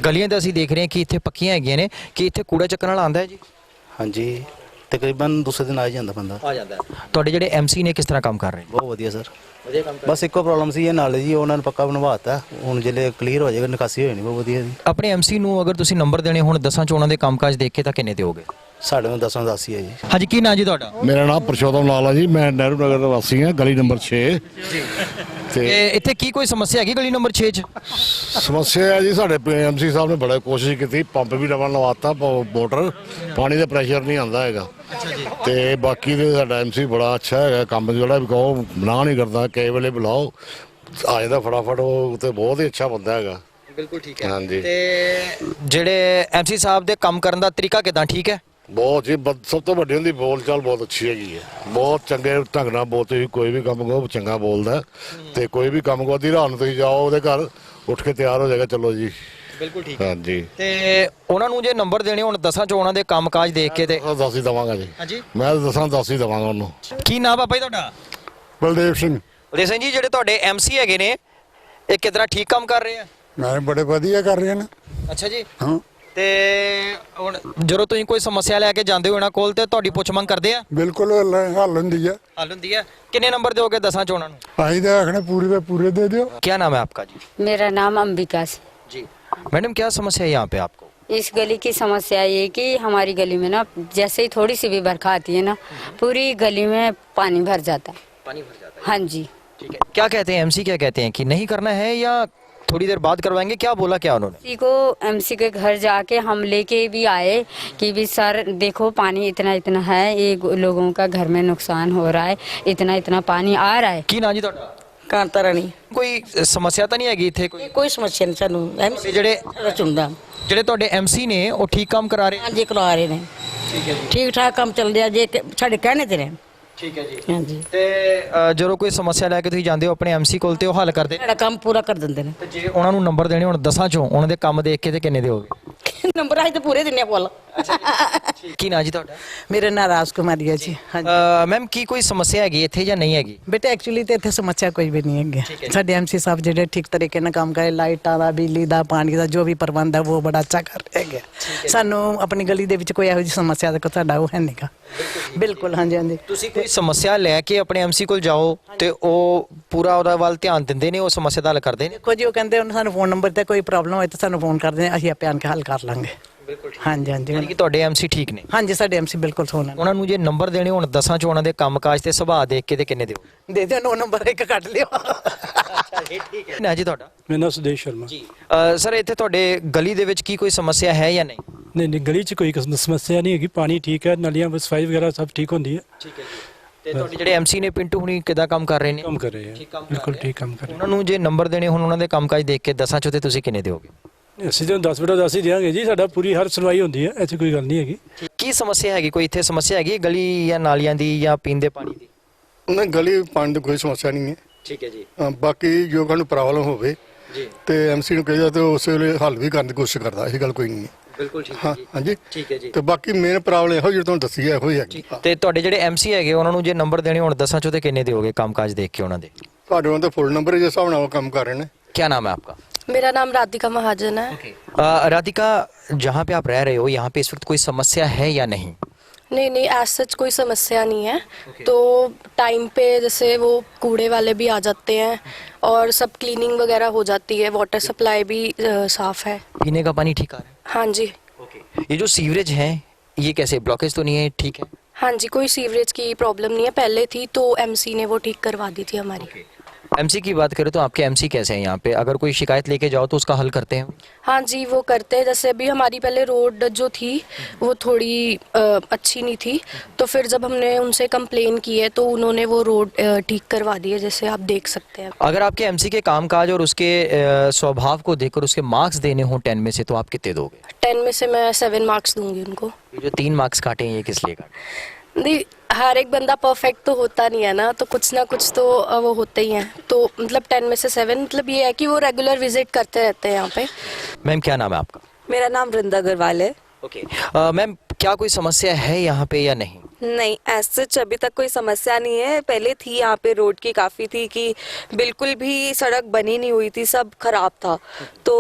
ਗਲੀਆਂ ਤਾਂ ਅਸੀਂ ਦੇਖ ਰਹੇ ਹਾਂ ਕਿ ਇੱਥੇ ਪੱਕੀਆਂ ਹੈਗੀਆਂ ਨੇ, ਕਿ ਇੱਥੇ ਕੂੜਾ ਚੱਕਣ ਵਾਲਾ ਆਉਂਦਾ ਹੈ ਜੀ? ਹਾਂਜੀ, ਤਕਰੀਬਨ ਦੂਸਰੇ ਦਿਨ ਆ ਹੀ ਜਾਂਦਾ ਬੰਦਾ। ਆ ਜਾਂਦਾ। ਤੁਹਾਡੇ ਜਿਹੜੇ ਐਮਸੀ ਨੇ ਕਿਸ ਤਰ੍ਹਾਂ ਕੰਮ ਕਰ ਰਹੇ ਨੇ? ਬਹੁਤ ਵਧੀਆ ਸਰ, ਵਧੀਆ ਕੰਮ। ਬਸ ਇੱਕੋ ਪ੍ਰੋਬਲਮ ਸੀ ਇਹ ਨਾਲੇ ਜੀ, ਉਹਨਾਂ ਨੇ ਪੱਕਾ ਬਣਵਾਤਾ, ਹੁਣ ਜਿਹੜੇ ਕਲੀਅਰ ਹੋ ਜਾਏਗਾ ਨਿਕਾਸੀ ਹੋ ਜਾਣੀ ਬਹੁਤ ਵਧੀਆ ਜੀ। ਆਪਣੇ ਐਮਸੀ ਨੂੰ ਅਗਰ ਤੁਸੀਂ ਨੰਬਰ ਦੇਣੇ ਹੁਣ 10 ਚ ਉਹਨਾਂ ਦੇ ਕੰਮਕਾਜ ਦੇਖ ਕੇ ਤਾਂ ਕਿੰਨੇ ਦਿਓਗੇ? ਸਾਡੇ ਨੂੰ 10 10 ਹੀ ਹੈ ਜੀ। ਹਾਂਜੀ, ਕੀ ਨਾਂ ਜੀ ਤੁਹਾਡਾ? ਮੇਰਾ ਨਾਮ ਪ੍ਰਸ਼ੋਤਮ ਲਾਲ ਹੈ ਜੀ, ਮੈਂ ਨਹਿਰੂ ਨਗਰ ਦਾ ਵਾਸੀ ਹਾਂ, ਗਲੀ ਨੰਬਰ 6। ਤੇ ਇੱਥੇ ਕੀ ਕੋਈ ਸਮੱਸਿਆ ਹੈਗੀ ਗਲੀ ਨੰਬਰ 6 'ਚ? ਸਮੱਸਿਆ ਹੈ ਜੀ, ਸਾਡੇ ਐਮਸੀ ਸਾਹਿਬ ਨੇ ਬੜਾ ਕੋਸ਼ਿਸ਼ ਕੀਤੀ, ਪੰਪ ਵੀ ਨਵਾਂ ਲਵਾਤਾ, ਮੋਟਰ, ਪਾਣੀ ਦਾ ਪ੍ਰੈਸ਼ਰ ਨਹੀਂ ਆਉਂਦਾ ਹੈਗਾ। ਤੇ ਬਾਕੀ ਦੇ ਸਾਡਾ ਐਮਸੀ ਬੜਾ ਅੱਛਾ ਹੈਗਾ, ਕੰਮ ਜਿਹੜਾ ਵੀ ਕਹੋ ਨਾ ਨਹੀਂ ਕਰਦਾ, ਕਈ ਵੇਲੇ ਬੁਲਾਓ ਆ ਜਾਂਦਾ ਫਟਾਫਟ, ਉਹ ਤੇ ਬਹੁਤ ਹੀ ਅੱਛਾ ਬੰਦਾ ਹੈਗਾ। ਬਿਲਕੁਲ ਠੀਕ ਹੈ। ਹਾਂਜੀ। ਤੇ ਜਿਹੜੇ ਐਮਸੀ ਸਾਹਿਬ ਦੇ ਕੰਮ ਕਰਨ ਦਾ ਤਰੀਕਾ ਕਿਦਾਂ? ਠੀਕ ਹੈ? ਬਹੁਤ ਜੀ, ਸਭ ਤੋਂ ਵੱਡੀ ਹੁੰਦੀ ਬੋਲ ਚਾਲ ਬਹੁਤ ਅੱਛੀ ਹੈਗੀ ਹੈ, ਬਹੁਤ ਚੰਗੇ ਢੰਗ ਨਾਲ ਬੋਲਦੇ, ਕੋਈ ਵੀ ਕੰਮ ਕਹੋ ਚੰਗਾ ਬੋਲਦਾ। ਤੇ ਕੋਈ ਵੀ ਕੰਮ ਕਹੋ ਅੱਧੀ ਰਾਤ ਨੂੰ ਤੁਸੀਂ ਜਾਓ ਉਹਦੇ ਘਰ, ਉੱਠ ਕੇ ਤਿਆਰ ਹੋ ਜਾਏਗਾ, ਚਲੋ ਜੀ। ਬਿਲਕੁਲ ਠੀਕ ਹੈ। ਹਾਂਜੀ। ਤੇ ਉਹਨਾਂ ਨੂੰ ਜੇ ਨੰਬਰ ਦੇਣੇ ਹੁਣ 10 ਚ ਉਹਨਾਂ ਦੇ ਕੰਮਕਾਜ ਦੇਖ ਕੇ ਤੇ 10 ਹੀ ਦਵਾਂਗਾ ਜੀ। ਹਾਂਜੀ, ਮੈਂ 10 ਹੀ ਦਵਾਂਗਾ ਉਹਨੂੰ। ਕੀ ਨਾਮ ਪਾਪਾ ਜੀ ਤੁਹਾਡਾ? ਬਲਦੇਵ ਸਿੰਘ। ਬਲਦੇਵ ਸਿੰਘ ਜੀ, ਜਿਹੜੇ ਤੁਹਾਡੇ ਐਮਸੀ ਹੈਗੇ ਨੇ ਇਹ ਕਿਦਾਂ ਠੀਕ ਕੰਮ ਕਰ ਰਹੇ ਆ? ਮੈਂ ਬੜੇ ਵਧੀਆ ਕਰ ਰਹੇ ਨੇ। ਅੱਛਾ ਜੀ। ਹਾਂ। ਤੇ ਹੁਣ ਜਦੋਂ ਤੁਸੀਂ ਕੋਈ ਸਮੱਸਿਆ ਲੈ ਕੇ ਜਾਂਦੇ ਹੋ ਇਹਨਾਂ ਕੋਲ ਤੇ ਤੁਹਾਡੀ ਪੁੱਛ ਮੰਗ ਕਰਦੇ ਆ? ਬਿਲਕੁਲ ਹੱਲ ਹੁੰਦੀ ਆ। ਹੱਲ ਹੁੰਦੀ ਹੈ। ਕਿੰਨੇ ਨੰਬਰ ਦਿਓਗੇ 10 ਚੋਂ ਉਹਨਾਂ ਨੂੰ? ਅਸੀਂ ਤਾਂ ਆਖਣੇ ਪੂਰੇ ਦੇ ਪੂਰੇ ਦੇ ਦਿਓ। क्या नाम है आपका जी? मेरा नाम अंबिका से। जी मैडम, क्या समस्या है यहाँ पे आपको? इस गली की समस्या ये कि हमारी गली में ना जैसे ही थोड़ी सी भी बरखा आती है ना पूरी गली में पानी भर जाता है। पानी भर जाता है। हाँ जी। ठीक है, क्या कहते हैं एमसी, क्या कहते हैं कि नहीं करना है या थोड़ी देर बाद करवाएंगे? क्या बोला क्या उन्होंने? किसी को एमसी के घर जाके हम लेके भी आए कि भी सर देखो पानी इतना इतना है, ये लोगों का घर में नुकसान हो रहा है, इतना इतना पानी आ रहा है। की ना जी ਤੁਹਾਡਾ? ਕਾਂਤਾ ਰਾਣੀ। ਕੋਈ ਸਮੱਸਿਆ ਤਾਂ ਨਹੀਂ ਹੈਗੀ ਇੱਥੇ ਕੋਈ? ਕੋਈ ਸਮੱਸਿਆ ਨਹੀਂ ਸਾਨੂੰ ਐਮਸੀ ਜਿਹੜੇ ਚੁਣਦਾ। ਜਿਹੜੇ ਤੁਹਾਡੇ ਐਮਸੀ ਨੇ ਉਹ ਠੀਕ ਕੰਮ ਕਰਾ ਰਹੇ? ਹਾਂਜੀ ਕਰਾ ਰਹੇ ਨੇ। ਠੀਕ ਹੈ ਜੀ। ਠੀਕ ਠਾਕ ਕੰਮ ਚੱਲ ਰਿਹਾ ਜੇ ਸਾਡੇ ਕਹਿਣੇ ਤੇ ਨੇ। ਠੀਕ ਹੈ ਜੀ। ਹਾਂਜੀ ਤੇ ਜਦੋਂ ਕੋਈ ਸਮੱਸਿਆ ਲੈ ਕੇ ਤੁਸੀਂ ਜਾਂਦੇ ਹੋ ਆਪਣੇ ਐਮਸੀ ਕੋਲ ਤੇ ਉਹ ਹੱਲ ਕਰਦੇ ਨੇ? ਸਾਡਾ ਕੰਮ ਪੂਰਾ ਕਰ ਦਿੰਦੇ ਨੇ। ਤੇ ਜੇ ਉਹਨਾਂ ਨੂੰ ਨੰਬਰ ਦੇਣੇ ਹੁਣ 10 ਚੋਂ ਉਹਨਾਂ ਦੇ ਕੰਮ ਦੇਖ ਕੇ ਤੇ ਕਿੰਨੇ ਦਿਓਗੇ? ਨੰਬਰ ਆਈ ਤੇ ਪੂਰੇ ਦਿੰਨੇ ਫੁੱਲ। ਕੀ ਨਾਂ ਜੀ ਤੁਹਾਡਾ? ਮੇਰਾ ਨਾਮ ਰਾਜਕੁਮਾਰੀ ਹੈ ਜੀ। ਮੈਮ ਕੀ ਕੋਈ ਸਮੱਸਿਆ ਹੈਗੀ ਇੱਥੇ ਜਾਂ ਨਹੀਂ ਹੈਗੀ? ਬੇਟਾ ਐਕਚੁਅਲੀ ਤੇ ਇੱਥੇ ਸਮੱਸਿਆ ਕੋਈ ਵੀ ਨਹੀਂ ਹੈਗੀ। ਸਾਡੇ ਐਮਸੀ ਸਾਹਿਬ ਜਿਹੜੇ ਠੀਕ ਤਰੀਕੇ ਨਾਲ ਕੰਮ ਕਰੇ, ਲਾਈਟਾਂ ਦਾ, ਬਿਜਲੀ ਦਾ, ਪਾਣੀ ਦਾ ਜੋ ਵੀ ਪ੍ਰਬੰਧ ਹੈ ਉਹ ਬੜਾ ਅੱਛਾ ਕਰ ਰਹੇ ਹੈਗੇ। ਸਾਨੂੰ ਆਪਣੀ ਗਲੀ ਦੇ ਵਿੱਚ ਕੋਈ ਇਹੋ ਜਿਹੀ ਸਮੱਸਿਆ ਦਾ ਸਾਡਾ ਉਹ ਹੈ ਨਹੀਂਗਾ। ਬਿਲਕੁਲ ਹਾਂਜੀ ਹਾਂਜੀ। ਤੁਸੀਂ ਕੋਈ ਸਮੱਸਿਆ ਲੈ ਕੇ ਆਪਣੇ ਐਮਸੀ ਕੋਲ ਜਾਓ ਤੇ ਉਹ ਪੂਰਾ ਉਹਦਾ ਵੱਲ ਧਿਆਨ ਦਿੰਦੇ ਨੇ, ਉਹ ਸਮੱਸਿਆ ਦਾ ਹੱਲ ਕਰਦੇ ਨੇ? ਦੇਖੋ ਜੀ ਉਹ ਕਹਿੰਦੇ ਉਹਨਾਂ ਸਾਨੂੰ ਫੋਨ ਨੰਬਰ ਤੇ ਕੋਈ ਪ੍ਰੋਬਲਮ ਹੋਏ ਤਾਂ ਸਾਨੂੰ ਫੋਨ ਕਰਦੇ ਨੇ, ਅਸੀਂ ਆਪੇ ਆਣ ਕੇ ਹੱਲ ਕਰ ਲਾਂਗੇ। ਹਾਂਜੀ ਹਾਂਜੀ। ਯਾਨੀ ਕਿ ਤੁਹਾਡੇ ਐਮਸੀ ਠੀਕ ਨੇ? ਹਾਂਜੀ ਸਾਡੇ ਐਮਸੀ ਬਿਲਕੁਲ ਸੋਹਣਾ। ਉਹਨਾਂ ਨੂੰ ਜੇ ਨੰਬਰ ਦੇਣੇ ਹੁਣ 10 ਚੋਂ ਉਹਨਾਂ ਦੇ ਕੰਮਕਾਜ ਤੇ ਸੁਭਾਅ ਦੇਖ ਕੇ ਤੇ ਕਿੰਨੇ ਦਿਓ? ਦੇ ਦਿਓ 9 ਨੰਬਰ ਇੱਕ ਕੱਢ ਲਿਓ। ਠੀਕ ਹੈ ਨਾ ਜੀ ਤੁਹਾਡਾ? ਮੇਰਾ ਨਾਮ ਸੁਦੇਸ਼ ਸ਼ਰਮਾ ਜੀ। ਸਰ ਇੱਥੇ ਤੁਹਾਡੇ ਗਲੀ ਦੇ ਵਿੱਚ ਕੀ ਕੋਈ ਸਮੱਸਿਆ ਹੈ ਜਾਂ ਨਹੀਂ? ਨਹੀਂ ਗਲੀ 'ਚ ਕੋਈ ਸਮੱਸਿਆ ਨਹੀਂ ਹੈਗੀ। ਪਾਣੀ ਠੀਕ ਹੈ, ਨਾਲੀਆਂ ਸਫਾਈ ਵਗੈਰਾ ਸਭ ਠੀਕ ਹੁੰਦੀ ਹੈ। ਠੀਕ ਹੈ ਜੀ। ਤੇ ਤੁਹਾਡੇ ਜਿਹੜੇ ਐਮਸੀ ਨੇ ਪਿੰਟੂ ਹੁਣੀ ਕਿੱਦਾਂ ਕੰਮ ਕਰ ਰਹੇ ਨੇ? ਕੰਮ ਕਰ ਰਹੇ ਆ, ਬਿਲਕੁਲ ਠੀਕ ਕੰਮ ਕਰ ਰਹੇ। ਉਹਨਾਂ ਨੂੰ ਜੇ ਨੰਬਰ ਦੇਣੇ ਹੁਣ ਉਹਨਾਂ ਦੇ ਕੰਮਕਾਜ ਦੇਖ ਕੇ 10 ਚੋਂ ਤੇ ਤੁਸੀਂ ਕਿੰਨੇ ਦਿਓਗੇ? ਅਸੀਂ ਤਾਂ 10 ਬਟਾ 10 ਹੀ ਦਿਆਂਗੇ ਜੀ। ਸਾਡਾ ਪੂਰੀ ਹਰ ਸੁਣਵਾਈ ਹੁੰਦੀ ਹੈ, ਐਸੀ ਕੋਈ ਗੱਲ ਨਹੀਂ ਹੈਗੀ। ਕੀ ਸਮੱਸਿਆ ਹੈਗੀ? ਕੋਈ ਇੱਥੇ ਸਮੱਸਿਆ ਹੈਗੀ ਗਲੀ ਜਾਂ ਨਾਲੀਆਂ ਦੀ ਜਾਂ ਪੀਣ ਦੇ ਪਾਣੀ ਦੀ? ਉਹਨਾਂ ਗਲੀ ਪਾਣੀ ਦੀ ਕੋਈ ਸਮੱਸਿਆ ਨਹੀਂ ਹੈ। ਠੀਕ ਹੈ ਜੀ। ਬਾਕੀ ਜੋ ਸਾਨੂੰ ਪ੍ਰੋਬਲਮ ਹੋਵੇ ਜੀ ਤੇ ਐਮਸੀ ਨੂੰ ਕਹੀਦਾ ਤੇ ਉਸ ਵੇਲੇ ਹੱਲ ਵੀ ਕਰਨ ਦੀ ਕੋਸ਼ਿਸ਼ ਕਰਦਾ। ਇਹ ਗੱਲ ਕੋਈ ਨਹੀਂ ਹੈ। ਬਿਲਕੁਲ ਠੀਕ ਹੈ ਹਾਂ ਜੀ। ਹਾਂਜੀ ਠੀਕ ਹੈ ਜੀ। ਤੇ ਬਾਕੀ ਮੇਨ ਪ੍ਰੋਬਲਮ ਇਹੋ ਜਿਹੀ ਤੁਹਾਨੂੰ ਦੱਸੀ ਹੈ, ਇਹੋ ਹੀ ਹੈਗੀ। ਤੇ ਤੁਹਾਡੇ ਜਿਹੜੇ ਐਮਸੀ ਹੈਗੇ ਉਹਨਾਂ ਨੂੰ ਜੇ ਨੰਬਰ ਦੇਣੇ ਹੁਣ 10 ਚੋਂ ਤੇ ਕਿੰਨੇ ਦਿਓਗੇ ਕੰਮਕਾਜ ਦੇਖ ਕੇ ਉਹਨਾਂ ਦੇ? ਤੁਹਾਡੇ ਉਹਨਾਂ ਦਾ ਫੁੱਲ ਨੰਬਰ ਜਿਸ ਹਿਸਾਬ ਨਾਲ ਉਹ ਕੰਮ ਕਰ ਰਹੇ ਨੇ। क्या नाम है आपका? मेरा नाम राधिका महाजन है। राधिका, जहाँ पे आप रह रहे हो यहाँ पे इस वक्त कोई समस्या है या नहीं? नहीं एज सच कोई समस्या नहीं है। तो टाइम पे जैसे वो कूड़े वाले भी आ जाते हैं और सब क्लीनिंग वगैरह हो जाती है, वाटर सप्लाई भी साफ है। पीने का पानी ठीक आ रहा है? हाँ जी। ये जो सीवरेज है ये कैसे, ब्लॉकेज तो नहीं है? ठीक है। हाँ जी, कोई सीवरेज की प्रॉब्लम नहीं है, पहले थी तो एमसी ने वो ठीक करवा दी थी हमारी। एमसी की बात करें तो आपके एमसी कैसे हैं यहाँ पे? अगर कोई शिकायत लेके जाओ तो उसका हल करते हैं? हाँ जी वो करते हैं। जैसे अभी हमारी पहले रोड जो थी वो थोड़ी अच्छी नहीं थी, तो फिर जब हमने उनसे कंप्लेन की है तो उन्होंने वो रोड ठीक करवा दी है, जैसे आप देख सकते हैं। अगर आपके एमसी के कामकाज और उसके स्वभाव को देखकर उसके मार्क्स देने हो 10 में से तो आप कितने दोगे? 10 में से मैं 7 मार्क्स दूंगी उनको। ये जो 3 मार्क्स काटे हैं ये किस लिए काटे? नहीं हर एक बंदा परफेक्ट तो होता नहीं है ना, तो कुछ ना कुछ तो वो होते ही हैं। तो मतलब 10 में से 7 मतलब ये है कि वो रेगुलर विजिट करते रहते हैं यहाँ पे। मैम क्या नाम है आपका? मेरा नाम वृंदा अग्रवाल है। ओके मैम, क्या कोई समस्या है यहाँ पे या नहीं? नहीं ऐसा सच अभी तक कोई समस्या नहीं है। पहले थी यहाँ पे, रोड की काफ़ी थी कि बिल्कुल भी सड़क बनी नहीं हुई थी, सब खराब था। तो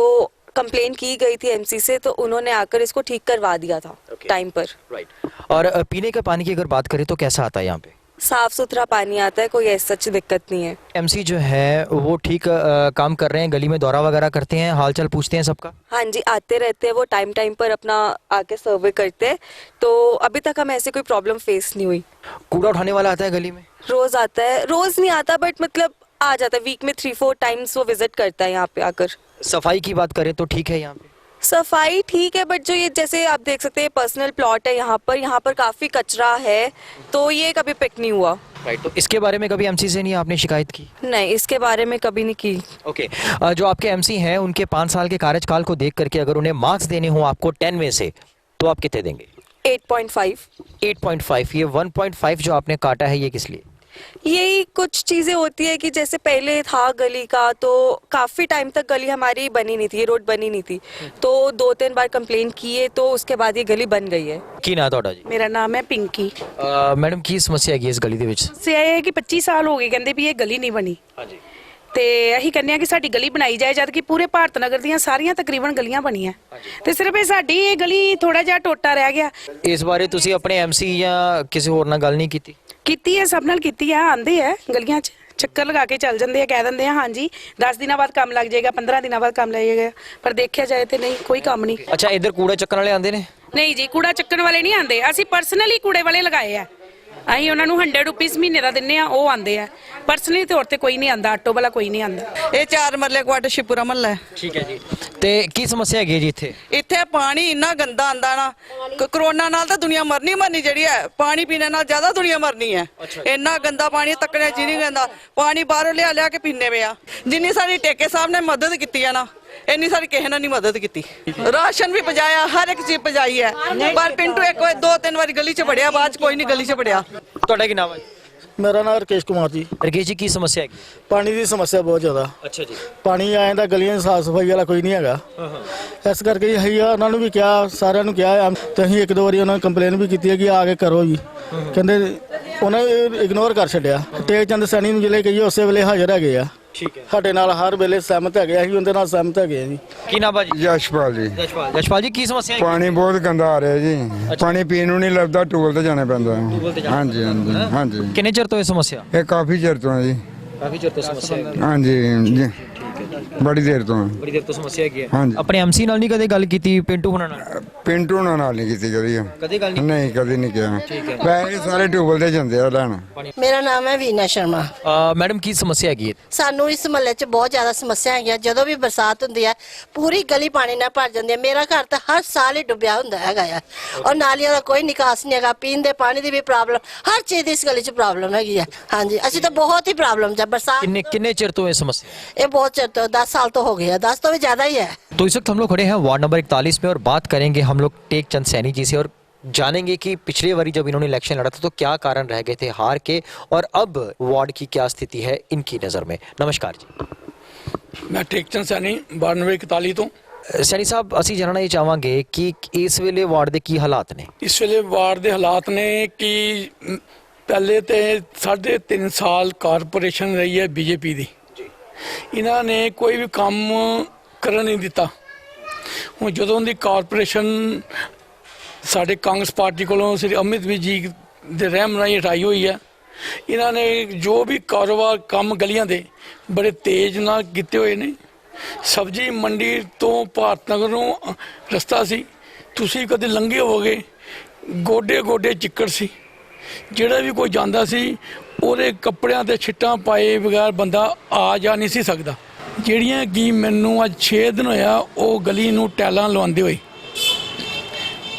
कंप्लेन की गई थी एमसी से, तो उन्होंने आकर इसको ठीक करवा दिया था टाइम पर। राइट। और पीने के पानी की अगर बात करें तो कैसा आता है यहाँ पे? साफ सुथरा पानी आता है, कोई ऐसी सच दिक्कत नहीं है। एमसी जो है वो ठीक काम कर रहे हैं? गली में दौरा वगैरह करते हैं, हाल चाल पूछते हैं सबका? हाँ जी आते रहते हैं वो, टाइम टाइम पर अपना आके सर्वे करते हैं। तो अभी तक हमें ऐसी कोई प्रॉब्लम फेस नहीं हुई। कूड़ा उठाने वाला आता है गली में? रोज आता है, रोज नहीं आता बट मतलब आ जाता है, वीक में 3-4 टाइम्स वो विजिट करता है यहाँ पे आकर। सफाई की बात करें तो ठीक है यहाँ पे? सफाई ठीक है बट जो ये जैसे आप देख सकते हैं पर्सनल प्लॉट है यहाँ पर काफी कचरा है, तो ये कभी पिक नहीं हुआ। राइट। तो इसके बारे में कभी एमसी से नहीं आपने शिकायत की? नहीं इसके बारे में कभी नहीं की। ओके जो आपके एमसी हैं उनके 5 साल के कार्यकाल को देख करके अगर उन्हें मार्क्स देने हो आपको 10 में से तो आप कितने देंगे? 8.5। 8.5। ये 1.5 जो आपने काटा है ये किस लिए? यही कुछ चीजें होती है कि जैसे पहले था गली का, तो काफी टाइम तक गली हमारी बनी नहीं थी, ये रोड बनी नहीं थी, तो 2-3 बार कंप्लेन किए तो उसके बाद ये गली बन गई है। की ना ਤੁਹਾਡਾ ਜੀ? ਮੇਰਾ ਨਾਮ ਹੈ ਪਿੰਕੀ। ਮੈਡਮ ਕੀ ਸਮੱਸਿਆ ਹੈਗੀ ਇਸ ਗਲੀ ਦੇ ਵਿੱਚ? ਸਮੱਸਿਆ ਇਹ ਹੈ ਕਿ 25 ਸਾਲ ਹੋ ਗਏ ਕਹਿੰਦੇ ਵੀ ਇਹ ਗਲੀ ਨਹੀਂ ਬਣੀ। ਹਾਂਜੀ। ਤੇ ਅਸੀਂ ਕਹਿੰਦੇ ਆ ਕਿ ਸਾਡੀ ਗਲੀ ਬਣਾਈ ਜਾਏ, ਜਦ ਕਿ ਪੂਰੇ ਭਾਰਤ ਨਗਰ ਦੀਆਂ ਸਾਰੀਆਂ ਤਕਰੀਬਨ ਗਲੀਆਂ ਬਣੀਆਂ ਤੇ ਸਿਰਫ ਇਹ ਸਾਡੀ ਇਹ ਗਲੀ ਥੋੜਾ ਜਿਹਾ ਟੋਟਾ ਰਹਿ ਗਿਆ। ਇਸ ਬਾਰੇ ਤੁਸੀਂ ਆਪਣੇ ਐਮਸੀ ਜਾਂ ਕਿਸੇ ਹੋਰ ਨਾਲ ਗੱਲ ਨਹੀਂ ਕੀਤੀ ਹੈ, ਸਭ ਨਾਲ ਕੀਤੀ ਆ, ਆਂਦੇ ਆ ਗਲੀਆਂ 'ਚ ਚੱਕਰ ਲਗਾ ਕੇ ਚੱਲ ਜਾਂਦੇ ਆ, ਕਹਿ ਦਿੰਦੇ ਆ ਹਾਂਜੀ 10 ਦਿਨਾਂ ਬਾਅਦ ਕੰਮ ਲੱਗ ਜਾਏਗਾ, 15 ਦਿਨਾਂ ਬਾਅਦ ਕੰਮ ਲੱਗ ਜਾਏਗਾ, ਪਰ ਦੇਖਿਆ ਜਾਏ ਤੇ ਨਹੀਂ, ਕੋਈ ਕੰਮ ਨਹੀਂ। ਅੱਛਾ, ਇੱਧਰ ਕੂੜਾ ਚੱਕਣ ਵਾਲੇ ਆਉਂਦੇ ਨੇ? ਨਹੀਂ ਜੀ, ਕੂੜਾ ਚੱਕਣ ਵਾਲੇ ਨਹੀਂ ਆਂਦੇ, ਅਸੀਂ ਪਰਸਨਲੀ ਕੂੜੇ ਵਾਲੇ ਲਗਾਏ ਆ, ਅਸੀਂ ਉਹਨਾਂ ਨੂੰ 100 ਰੁਪੀਸ ਮਹੀਨੇ ਦਾ ਦਿੰਨੇ ਆ, ਉਹ ਆਂਦੇ ਆ। ਪਰਸਨਲੀ ਤੌਰ ਤੇ ਕੋਈ ਨਹੀਂ ਆਂਦਾ, ਆਟੋ ਵਾਲਾ ਕੋਈ ਨਹੀਂ ਆਂਦਾ। ਇਹ 4 ਮਰਲੇ ਕੁਆਟਰ ਸ਼ਿਪੂਰਾ ਮਹੱਲਾ ਹੈ। ਠੀਕ ਹੈ ਜੀ, ਤੇ ਕੀ ਸਮੱਸਿਆ ਹੈਗੀ ਜੀ ਇੱਥੇ? ਇੱਥੇ ਪਾਣੀ ਇੰਨਾ ਗੰਦਾ ਆਂਦਾ ਨਾ, ਕਰੋਨਾ ਨਾਲ ਤਾਂ ਦੁਨੀਆ ਮਰਨੀ ਜਿਹੜੀ ਹੈ, ਪਾਣੀ ਪੀਣੇ ਨਾਲ ਜ਼ਿਆਦਾ ਦੁਨੀਆ ਮਰਨੀ ਹੈ। ਇੰਨਾ ਗੰਦਾ ਪਾਣੀ ਤੱਕਣੇ ਚ ਨਹੀਂ ਗੰਦਾ ਪਾਣੀ, ਬਾਹਰੋਂ ਲਿਆ ਕੇ ਪੀਣੇ ਪਿਆ। ਜਿੰਨੀ ਸਾਡੀ ਟੇਕੇ ਸਾਹਿਬ ਨੇ ਮਦਦ ਕੀਤੀ ਹੈ ਨਾ, ਇੰਨੀ ਸਾਡੀ ਕਿਸੇ ਨੇ ਨਹੀਂ ਮਦਦ ਕੀਤੀ। ਰਾਸ਼ਨ ਵੀ ਪਹੁੰਚਾਇਆ, ਹਰ ਇੱਕ ਚੀਜ਼ ਪਹੁੰਚਾਈ ਹੈ, ਪਰ ਪਿੰਟੂ ਇੱਕ ਵਾਰ 2-3 ਵਾਰੀ ਗਲੀ ਚ ਵੜਿਆ, ਬਾਅਦ ਚ ਕੋਈ ਨਹੀਂ ਗਲੀ ਚ ਵੜਿਆ। ਤੁਹਾਡਾ ਕੀ ਨਾਮ ਹੈ? ਮੇਰਾ ਨਾਮ ਰਕੇਸ਼ ਕੁਮਾਰ ਜੀ। ਰਕੇਸ਼ ਜੀ, ਕੀ ਸਮੱਸਿਆ ਹੈਗੀ? ਪਾਣੀ ਦੀ ਸਮੱਸਿਆ ਬਹੁਤ ਜ਼ਿਆਦਾ। ਅੱਛਾ ਜੀ। ਪਾਣੀ ਆ ਜਾਂਦਾ, ਗਲੀਆਂ ਦੀ ਸਾਫ ਸਫਾਈ ਵਾਲਾ ਕੋਈ ਨਹੀਂ ਹੈਗਾ। ਇਸ ਕਰਕੇ ਅਸੀਂ ਉਹਨਾਂ ਨੂੰ ਵੀ ਕਿਹਾ, ਸਾਰਿਆਂ ਨੂੰ ਕਿਹਾ, ਤੇ ਅਸੀਂ 1-2 ਵਾਰੀ ਉਹਨਾਂ ਨੂੰ ਕੰਪਲੇਨ ਵੀ ਕੀਤੀ ਹੈ ਕਿ ਆ ਕੇ ਕਰੋ ਜੀ। ਕਹਿੰਦੇ ਉਹਨਾਂ ਨੇ ਇਗਨੋਰ ਕਰ ਛੱਡਿਆ। ਟੇਕ ਚੰਦ ਸੈਣੀ ਨੂੰ ਜਿਹੜੇ ਕਹੀਏ ਉਸੇ ਵੇਲੇ ਹਾਜ਼ਰ ਹੈਗੇ ਆ। ਠੀਕ ਹੈ, ਸਾਡੇ ਨਾਲ ਹਰ ਵੇਲੇ ਸਹਿਮਤ ਹੈਗੇ, ਅਸੀਂ ਉਹਦੇ ਨਾਲ ਸਹਿਮਤ ਹੈਗੇ ਆ ਜੀ। ਕੀ ਨਾਮ ਹੈ ਜੀ? ਯਸ਼ਪਾਲ ਜੀ। ਯਸ਼ਪਾਲ ਜੀ, ਕੀ ਸਮੱਸਿਆ ਹੈ? ਪਾਣੀ ਬਹੁਤ ਗੰਦਾ ਆ ਰਿਹਾ ਜੀ, ਪਾਣੀ ਪੀਣ ਨੂੰ ਨਹੀਂ ਲੱਭਦਾ, ਟੂਲ ਤੇ ਜਾਣਾ ਪੈਂਦਾ। ਹਾਂਜੀ ਹਾਂਜੀ ਹਾਂਜੀ। ਕਿੰਨੇ ਚਿਰ ਤੋਂ ਇਹ ਸਮੱਸਿਆ? ਇਹ ਕਾਫੀ ਚਿਰ ਤੋਂ ਹੈ ਜੀ। ਕਾਫੀ ਚਿਰ ਤੋਂ ਸਮੱਸਿਆ ਹੈ? ਹਾਂਜੀ ਜੀ, ਬੜੀ ਦੇਰ ਤੋਂ। ਬੜੀ ਦੇਰ ਤੋਂ ਸਮੱਸਿਆ ਹੈਗੀ ਹੈ। ਹਾਂਜੀ। ਆਪਣੇ ਐਮਸੀ ਨਾਲ ਨਹੀਂ ਕਦੇ ਗੱਲ ਕੀਤੀ? ਪਿੰਟੂ ਹੁਣਾਂ ਨਾਲ? ਪਿੰਟੂ ਹੁਣਾਂ ਨਾਲ ਨਹੀਂ ਕੀਤੀ ਕਦੇ ਗੱਲ ਨਹੀਂ? ਨਹੀਂ, ਕਦੀ ਨਹੀਂ ਕਿਹਾ। ਵੈਸੇ ਸਾਰੇ ਟਿਊਬਲ ਤੇ ਜਾਂਦੇ ਆ ਲੈਣ। ਮੇਰਾ ਨਾਮ ਹੈ ਵੀਨਾ ਸ਼ਰਮਾ। ਮੈਡਮ, ਕੀ ਸਮੱਸਿਆ ਹੈਗੀ ਹੈ? ਸਾਨੂੰ ਇਸ ਮਹੱਲੇ 'ਚ ਬਹੁਤ ਜ਼ਿਆਦਾ ਸਮੱਸਿਆ ਹੈਗੀਆਂ। ਜਦੋਂ ਵੀ ਬਰਸਾਤ ਹੁੰਦੀ ਹੈ ਪੂਰੀ ਗਲੀ ਪਾਣੀ ਨਾਲ ਭਰ ਜਾਂਦੀ ਹੈ। ਮੇਰਾ ਘਰ ਤਾਂ ਹਰ ਸਾਲ ਹੀ ਡੁੱਬਿਆ ਹੁੰਦਾ ਹੈਗਾ ਆ, ਔਰ ਨਾਲੀਆਂ ਦਾ ਕੋਈ ਨਿਕਾਸ ਨਹੀਂ ਹੈਗਾ। ਪੀਣ ਦੇ ਪਾਣੀ ਦੀ ਵੀ ਪ੍ਰੋਬਲਮ, ਹਰ ਚੀਜ਼ ਦੀ ਇਸ ਗਲੀ 'ਚ ਪ੍ਰੋਬਲਮ ਹੈਗੀ ਹੈ। ਹਾਂਜੀ, ਅਸੀਂ ਤਾਂ ਬਹੁਤ ਹੀ ਪ੍ਰੋਬਲਮ ਚ बरसात। किन्ने चिर तो ये समस्या? ये बहुत चिर तो 10 साल तो हो गया, 10 तो भी ज्यादा ही है। तो इस वक्त हम लोग खड़े हैं वार्ड नंबर 41 में और बात करेंगे हम लोग टेक चंद सैनी जी से और जानेंगे कि पिछले बारी जब इन्होंने इलेक्शन लड़ा था तो क्या कारण रह गए थे हार के और अब वार्ड की क्या स्थिति है इनकी नज़र में। नमस्कार जी, मैं take Chand Saini ward number 41 तो। सैनी साहब, ਅਸੀਂ ਜਾਣਨਾ ਇਹ ਚਾਹਾਂਗੇ ਕਿ ਇਸ ਵੇਲੇ ਵਾਰਡ ਦੇ ਕੀ ਹਾਲਾਤ ਨੇ? ਇਸ ਵੇਲੇ ਵਾਰਡ ਦੇ ਹਾਲਾਤ ਨੇ ਕਿ ਪਹਿਲੇ ਤੇ 3.5 ਸਾਲ ਕਾਰਪੋਰੇਸ਼ਨ ਰਹੀ ਹੈ ਬੀਜੇਪੀ ਦੀ, ਇਹਨਾਂ ਨੇ ਕੋਈ ਵੀ ਕੰਮ ਕਰਨ ਨਹੀਂ ਦਿੱਤਾ। ਹੁਣ ਜਦੋਂ ਦੀ ਕਾਰਪੋਰੇਸ਼ਨ ਸਾਡੇ ਕਾਂਗਰਸ ਪਾਰਟੀ ਕੋਲੋਂ ਸ੍ਰੀ ਅਮਿਤ ਜੀ ਦੇ ਰਹਿਮ ਨਾਲ ਹਟਾਈ ਹੋਈ ਹੈ, ਇਹਨਾਂ ਨੇ ਜੋ ਵੀ ਕਾਰੋਬਾਰ ਕੰਮ ਗਲੀਆਂ ਦੇ ਬੜੇ ਤੇਜ਼ ਨਾਲ ਕੀਤੇ ਹੋਏ ਨੇ। ਸਬਜ਼ੀ ਮੰਡੀ ਤੋਂ ਭਾਰਤ ਨਗਰ ਨੂੰ ਰਸਤਾ ਸੀ, ਤੁਸੀਂ ਕਦੇ ਲੰਘੇ ਹੋਵੋਗੇ, ਗੋਡੇ ਗੋਡੇ ਚਿੱਕੜ ਸੀ। ਜਿਹੜਾ ਵੀ ਕੋਈ ਜਾਂਦਾ ਸੀ ਉਹਦੇ ਕੱਪੜਿਆਂ ਤੇ ਛਿੱਟਾਂ ਪਾਏ ਬਗੈਰ ਬੰਦਾ ਆ ਜਾ ਨਹੀਂ ਸੀ ਸਕਦਾ। ਜਿਹੜੀਆਂ ਕਿ ਮੈਨੂੰ ਅੱਜ 6 ਦਿਨ ਹੋਇਆ ਉਹ ਗਲੀ ਨੂੰ ਟੈਲਾਂ ਲਵਾਉਂਦੇ ਹੋਏ,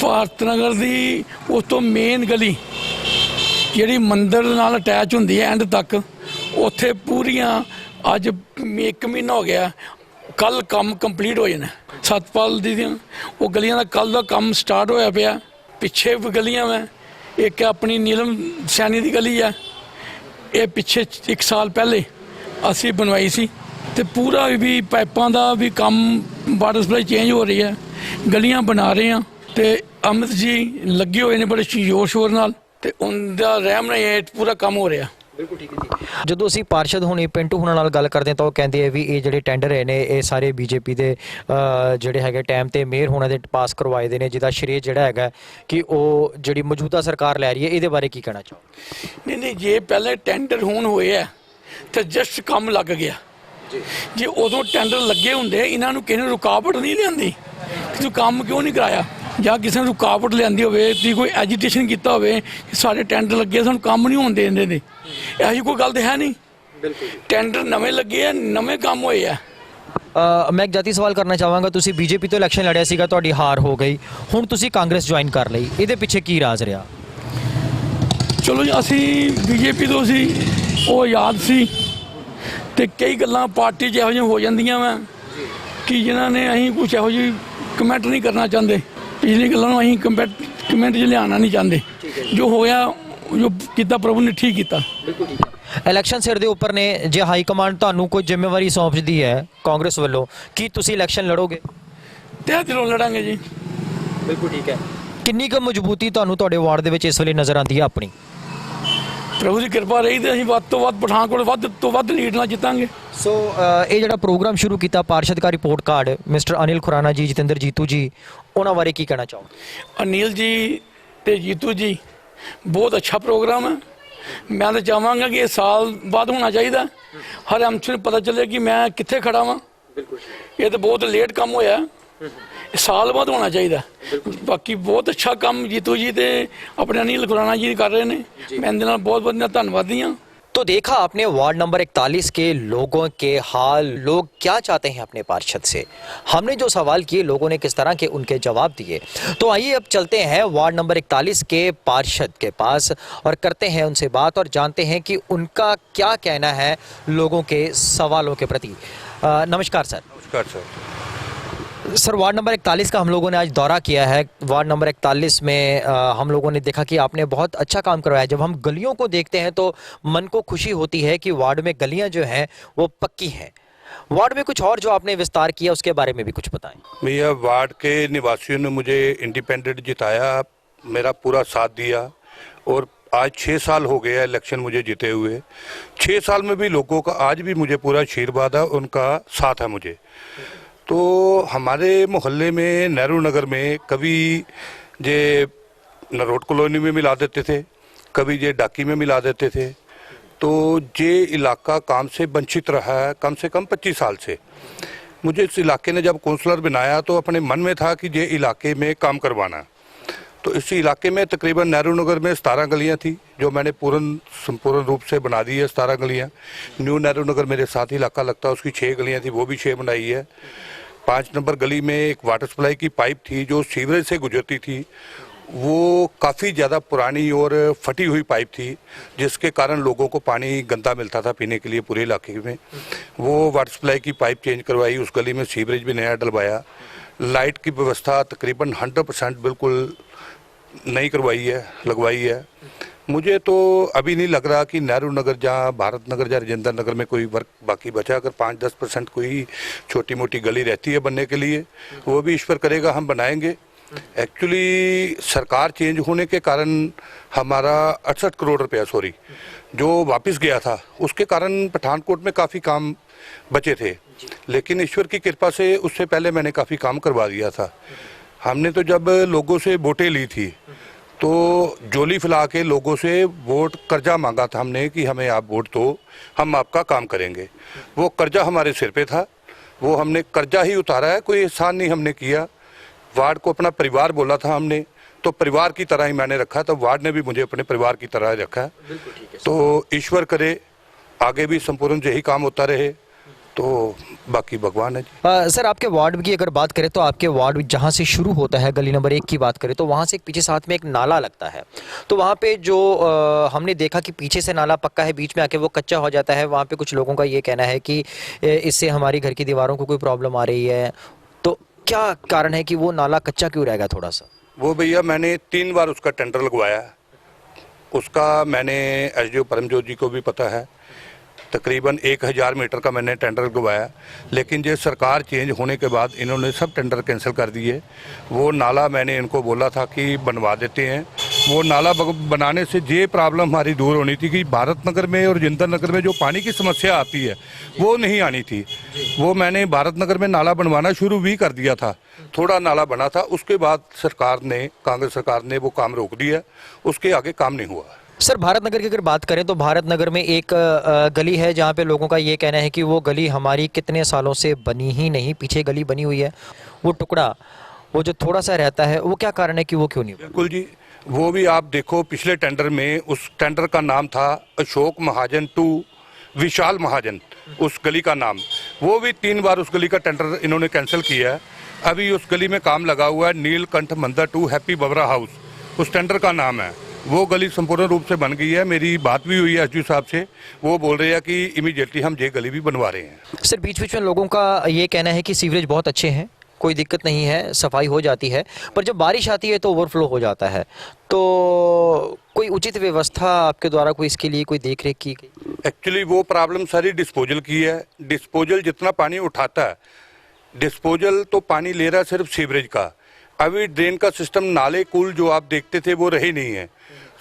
ਭਾਰਤ ਨਗਰ ਦੀ ਉਸ ਤੋਂ ਮੇਨ ਗਲੀ ਜਿਹੜੀ ਮੰਦਿਰ ਨਾਲ ਅਟੈਚ ਹੁੰਦੀ ਹੈ ਐਂਡ ਤੱਕ, ਉੱਥੇ ਪੂਰੀਆਂ ਅੱਜ 1 ਮਹੀਨਾ ਹੋ ਗਿਆ, ਕੱਲ ਕੰਮ ਕੰਪਲੀਟ ਹੋ ਜਾਣਾ। ਸਤਪਾਲ ਦੀ ਉਹ ਗਲੀਆਂ ਦਾ ਕੱਲ ਦਾ ਕੰਮ ਸਟਾਰਟ ਹੋਇਆ ਪਿਆ। ਪਿੱਛੇ ਵੀ ਗਲੀਆਂ ਮੈਂ, ਇੱਕ ਆਪਣੀ ਨੀਲਮ ਸੈਣੀ ਦੀ ਗਲੀ ਹੈ, ਇਹ ਪਿੱਛੇ 1 ਸਾਲ ਪਹਿਲੇ ਅਸੀਂ ਬਣਵਾਈ ਸੀ, ਤੇ ਪੂਰਾ ਵੀ ਪਾਈਪਾਂ ਦਾ ਵੀ ਕੰਮ, ਵਾਟਰ ਸਪਲਾਈ ਚੇਂਜ ਹੋ ਰਹੀ ਹੈ, ਗਲੀਆਂ ਬਣਾ ਰਹੇ ਹਾਂ, ਤੇ ਅਮਿਤ ਜੀ ਲੱਗੇ ਹੋਏ ਨੇ ਬੜੇ ਜ਼ੋਰ ਸ਼ੋਰ ਨਾਲ, ਤੇ ਉਹਦਾ ਰਹਿਮ ਨਾਲ ਇਹ ਪੂਰਾ ਕੰਮ ਹੋ ਰਿਹਾ। ਬਿਲਕੁਲ ਠੀਕ ਹੈ ਜੀ। ਜਦੋਂ ਅਸੀਂ ਪਾਰਸ਼ਦ ਹੋਣੇ ਪਿੰਟੂ ਹੁਣਾਂ ਨਾਲ ਗੱਲ ਕਰਦੇ ਤਾਂ ਉਹ ਕਹਿੰਦੇ ਆ ਵੀ ਇਹ ਜਿਹੜੇ ਟੈਂਡਰ ਹੈ ਨੇ ਇਹ ਸਾਰੇ ਬੀਜੇਪੀ ਦੇ ਜਿਹੜੇ ਹੈਗੇ ਟਾਈਮ ਤੇ ਮੇਅਰ ਹੋਣਾ ਦੇ ਪਾਸ ਕਰਵਾਏ ਦੇ ਨੇ, ਜਿਹਦਾ ਸ਼੍ਰੇਅ ਜਿਹੜਾ ਹੈਗਾ ਕਿ ਉਹ ਜਿਹੜੀ ਮੌਜੂਦਾ ਸਰਕਾਰ ਲੈ ਰਹੀ ਹੈ। ਇਹਦੇ ਬਾਰੇ ਕੀ ਕਹਿਣਾ ਚਾਹੋ? ਨਹੀਂ, ਜੇ ਪਹਿਲੇ ਟੈਂਡਰ ਹੁਣ ਹੋਏ ਆ ਤਾਂ ਜਸਟ ਕੰਮ ਲੱਗ ਗਿਆ। ਜੇ ਉਦੋਂ ਟੈਂਡਰ ਲੱਗੇ ਹੁੰਦੇ ਇਹਨਾਂ ਨੂੰ ਕਿਸੇ ਨੇ ਰੁਕਾਵਟ ਨਹੀਂ ਲਿਆਂਦੀ, ਤੂੰ ਕੰਮ ਕਿਉਂ ਨਹੀਂ ਕਰਾਇਆ? ਜਾਂ ਕਿਸੇ ਨੇ ਰੁਕਾਵਟ ਲਿਆਂਦੀ ਹੋਵੇ, ਤੁਸੀਂ ਕੋਈ ਐਜੀਟੇਸ਼ਨ ਕੀਤਾ ਹੋਵੇ ਕਿ ਸਾਡੇ ਟੈਂਡਰ ਲੱਗੇ ਸਾਨੂੰ ਕੰਮ ਨਹੀਂ ਹੋਣ ਦੇਂਦੇ ਨੇ, ਇਹੋ ਜਿਹੀ ਕੋਈ ਗੱਲ ਤਾਂ ਹੈ ਨਹੀਂ। ਟੈਂਡਰ ਨਵੇਂ ਲੱਗੇ ਆ, ਨਵੇਂ ਕੰਮ ਹੋਏ ਆ। ਮੈਂ ਇੱਕ ਜਾਤੀ ਸਵਾਲ ਕਰਨਾ ਚਾਹਾਂਗਾ, ਤੁਸੀਂ ਬੀਜੇਪੀ ਤੋਂ ਇਲੈਕਸ਼ਨ ਲੜਿਆ ਸੀਗਾ, ਤੁਹਾਡੀ ਹਾਰ ਹੋ ਗਈ, ਹੁਣ ਤੁਸੀਂ ਕਾਂਗਰਸ ਜੁਆਇਨ ਕਰ ਲਈ, ਇਹਦੇ ਪਿੱਛੇ ਕੀ ਰਾਜ਼ ਰਿਹਾ? ਚਲੋ ਜੀ, ਅਸੀਂ ਬੀਜੇਪੀ ਤੋਂ ਸੀ, ਉਹ ਯਾਦ ਸੀ, ਤੇ ਕਈ ਗੱਲਾਂ ਪਾਰਟੀ 'ਚ ਇਹੋ ਜਿਹੀਆਂ ਹੋ ਜਾਂਦੀਆਂ ਵਾ ਕਿ ਜਿਨ੍ਹਾਂ ਨੇ ਅਸੀਂ ਕੁਛ ਇਹੋ ਜਿਹੀ ਕਮੈਂਟ ਨਹੀਂ ਕਰਨਾ ਚਾਹੁੰਦੇ, ਪਿਛਲੀ ਗੱਲਾਂ ਨੂੰ ਅਸੀਂ ਕਮੈਂਟ 'ਚ ਲਿਆਉਣਾ ਨਹੀਂ ਚਾਹੁੰਦੇ। ਜੋ ਹੋਇਆ, ਜੋ ਕੀਤਾ ਪ੍ਰਭੂ ਨੇ ਠੀਕ ਕੀਤਾ। ਇਲੈਕਸ਼ਨ ਸਿਰ ਦੇ ਉੱਪਰ ਨੇ, ਜੇ ਹਾਈ ਕਮਾਂਡ ਤੁਹਾਨੂੰ ਕੋਈ ਜ਼ਿੰਮੇਵਾਰੀ ਸੌਂਪਦੀ ਹੈ ਕਾਂਗਰਸ ਵੱਲੋਂ, ਕੀ ਤੁਸੀਂ ਇਲੈਕਸ਼ਨ ਲੜੋਗੇ? ਤਹਿ ਦਿਲੋਂ ਲੜਾਂਗੇ ਜੀ। ਬਿਲਕੁਲ ਠੀਕ ਹੈ। ਕਿੰਨੀ ਕੁ ਮਜ਼ਬੂਤੀ ਤੁਹਾਨੂੰ ਤੁਹਾਡੇ ਵਾਰਡ ਦੇ ਵਿੱਚ ਇਸ ਵੇਲੇ ਨਜ਼ਰ ਆਉਂਦੀ ਹੈ ਆਪਣੀ? ਪ੍ਰਭੂ ਦੀ ਕਿਰਪਾ ਰਹੀ ਤੇ ਅਸੀਂ ਵੱਧ ਤੋਂ ਵੱਧ ਪਠਾਨਕੋਟ ਵੱਧ ਤੋਂ ਵੱਧ ਲੀਡ ਨਾਲ ਜਿੱਤਾਂਗੇ। ਸੋ ਇਹ ਜਿਹੜਾ ਪ੍ਰੋਗਰਾਮ ਸ਼ੁਰੂ ਕੀਤਾ ਪਾਰਸ਼ਦ ਦਾ report card, mister Anil Khurana ji, Jatinder Jeetu ਜੀ, ਉਹਨਾਂ ਬਾਰੇ ਕੀ ਕਹਿਣਾ ਚਾਹੋਗੇ? ਅਨਿਲ ਜੀ ਤੇ ਜੀਤੂ ਜੀ ਬਹੁਤ ਅੱਛਾ ਪ੍ਰੋਗਰਾਮ ਹੈ। ਮੈਂ ਤਾਂ ਚਾਹਾਂਗਾ ਕਿ ਇਹ ਸਾਲ ਬਾਅਦ ਹੋਣਾ ਚਾਹੀਦਾ, ਹਰ ਐਮਸੀ ਨੂੰ ਪਤਾ ਚੱਲੇ ਕਿ ਮੈਂ ਕਿੱਥੇ ਖੜਾ ਵਾਂ। ਇਹ ਤਾਂ ਬਹੁਤ ਲੇਟ ਕੰਮ ਹੋਇਆ, ਸਾਲ ਬਾਅਦ होना चाहिए। बाकी बहुत अच्छा काम जीतू जी ते अपने अनिल खुराना जी कर रहे हैं। मैं इनके नाल बहुत बहुत धन्यवादी हाँ। तो देखा आपने वार्ड नंबर 41 के लोगों के हाल, लोग क्या चाहते हैं अपने पार्षद से। हमने जो सवाल किए लोगों ने किस तरह के उनके जवाब दिए। तो आइए अब चलते हैं वार्ड नंबर 41 के पार्षद के पास और करते हैं उनसे बात और जानते हैं कि उनका क्या कहना है लोगों के सवालों के प्रति। नमस्कार सर। नमस्कार सर। सर, वार्ड नंबर 41 का हम लोगों ने आज दौरा किया है। वार्ड नंबर 41 में हम लोगों ने देखा कि आपने बहुत अच्छा काम करवाया। जब हम गलियों को देखते हैं तो मन को खुशी होती है कि वार्ड में गलियां जो हैं वो पक्की हैं। वार्ड में कुछ और जो आपने विस्तार किया उसके बारे में भी कुछ बताएं। भैया, वार्ड के निवासियों ने मुझे इंडिपेंडेंट जिताया, मेरा पूरा साथ दिया और आज 6 साल हो गया इलेक्शन मुझे जीते हुए। 6 साल में भी लोगों का आज भी मुझे पूरा आशीर्वाद है, उनका साथ है मुझे। तो हमारे मोहल्ले में नेहरू नगर में कभी जे नरोट कॉलोनी में मिला देते थे, कभी जे डाकी में मिला देते थे। तो ये इलाका काम से वंचित रहा है कम से कम 25 साल से। मुझे इस इलाके ने जब काउंसलर बनाया तो अपने मन में था कि ये इलाके में काम करवाना। तो इस इलाके में तकरीबन नेहरू नगर में 17 गलियां थी जो मैंने संपूर्ण रूप से बना दी है। 17 गलियां। न्यू नेहरू नगर मेरे साथ ही इलाका लगता है, उसकी 6 गलियां थी, वो भी 6 बनाई है। 5 नंबर गली में एक वाटर सप्लाई की पाइप थी जो सीवरेज से गुजरती थी, वो काफ़ी ज़्यादा पुरानी और फटी हुई पाइप थी जिसके कारण लोगों को पानी गंदा मिलता था पीने के लिए पूरे इलाके में। वो वाटर सप्लाई की पाइप चेंज करवाई, उस गली में सीवरेज भी नया डलवाया। लाइट की व्यवस्था तकरीबन 100% बिल्कुल नई करवाई है, लगवाई है। मुझे तो अभी नहीं लग रहा कि नेहरू नगर जहाँ भारत नगर या राजेंद्र नगर में कोई वर्क बाकी बचा। अगर 5-10% कोई छोटी मोटी गली रहती है बनने के लिए, वो भी ईश्वर करेगा हम बनाएंगे। एक्चुअली सरकार चेंज होने के कारण हमारा 68 करोड़ रुपया जो वापस गया था, उसके कारण पठानकोट में काफ़ी काम बचे थे। लेकिन ईश्वर की कृपा से उससे पहले मैंने काफ़ी काम करवा दिया था। हमने तो जब लोगों से वोटें ली थी तो जोली फैला के लोगों से वोट कर्जा मांगा था हमने कि हमें आप वोट दो, हम आपका काम करेंगे। वो कर्जा हमारे सिर पे था, वो हमने कर्जा ही उतारा है, कोई एहसान नहीं हमने किया। वार्ड को अपना परिवार बोला था हमने, तो परिवार की तरह ही मैंने रखा, तो वार्ड ने भी मुझे अपने परिवार की तरह रखा। तो ईश्वर करे आगे भी संपूर्ण यही काम होता रहे, तो बाकी भगवान है जी। सर, आपके वार्ड की अगर बात करें तो आपके वार्ड जहाँ से शुरू होता है, गली नंबर 1 की बात करें तो वहाँ से एक पीछे साथ में एक नाला लगता है। तो वहाँ पे जो हमने देखा कि पीछे से नाला पक्का है, बीच में आके वो कच्चा हो जाता है। वहाँ पे कुछ लोगों का ये कहना है कि इससे हमारी घर की दीवारों को कोई प्रॉब्लम आ रही है। तो क्या कारण है कि वो नाला कच्चा क्यों रहेगा थोड़ा सा? वो भैया, मैंने 3 बार उसका टेंडर लगवाया, उसका मैंने एसडीओ परमजोत जी को भी पता है। तकरीबन 1000 मीटर का मैंने टेंडर लगवाया, लेकिन ये सरकार चेंज होने के बाद इन्होंने सब टेंडर कैंसिल कर दिए। वो नाला मैंने इनको बोला था कि बनवा देते हैं। वो नाला बनाने से ये प्रॉब्लम हमारी दूर होनी थी कि भारत नगर में और राजेंद्र नगर में जो पानी की समस्या आती है वो नहीं आनी थी। वो मैंने भारत नगर में नाला बनवाना शुरू भी कर दिया था, थोड़ा नाला बना था, उसके बाद सरकार ने, कांग्रेस सरकार ने वो काम रोक दिया, उसके आगे काम नहीं हुआ। सर, भारत नगर की अगर बात करें तो भारत नगर में एक गली है जहाँ पे लोगों का ये कहना है कि वो गली हमारी कितने सालों से बनी ही नहीं, पीछे गली बनी हुई है, वो टुकड़ा वो जो थोड़ा सा रहता है, वो क्या कारण है कि वो क्यों नहीं? बिल्कुल जी, वो भी आप देखो पिछले टेंडर में उस टेंडर का नाम था अशोक महाजन टू विशाल महाजन, उस गली का नाम। वो भी 3 बार उस गली का टेंडर इन्होंने कैंसिल किया है। अभी उस गली में काम लगा हुआ है, नीलकंठ मंदिर टू हैप्पी बबरा हाउस, उस टेंडर का नाम है। वो गली संपूर्ण रूप से बन गई है। मेरी बात भी हुई है एसडीओ साहब से, वो बोल रहे हैं कि इमीडिएटली हम ये गली भी बनवा रहे हैं। सर, बीच बीच में लोगों का ये कहना है कि सीवरेज बहुत अच्छे हैं, कोई दिक्कत नहीं है, सफाई हो जाती है, पर जब बारिश आती है तो ओवरफ्लो हो जाता है। तो कोई उचित व्यवस्था आपके द्वारा कोई इसके लिए कोई देख रेख की गई? एक्चुअली वो प्रॉब्लम सारी डिस्पोजल की है। डिस्पोजल जितना पानी उठाता है, डिस्पोजल तो पानी ले रहा है सिर्फ सीवरेज का। अभी ड्रेन का सिस्टम, नाले कुल जो आप देखते थे वो रहे नहीं है।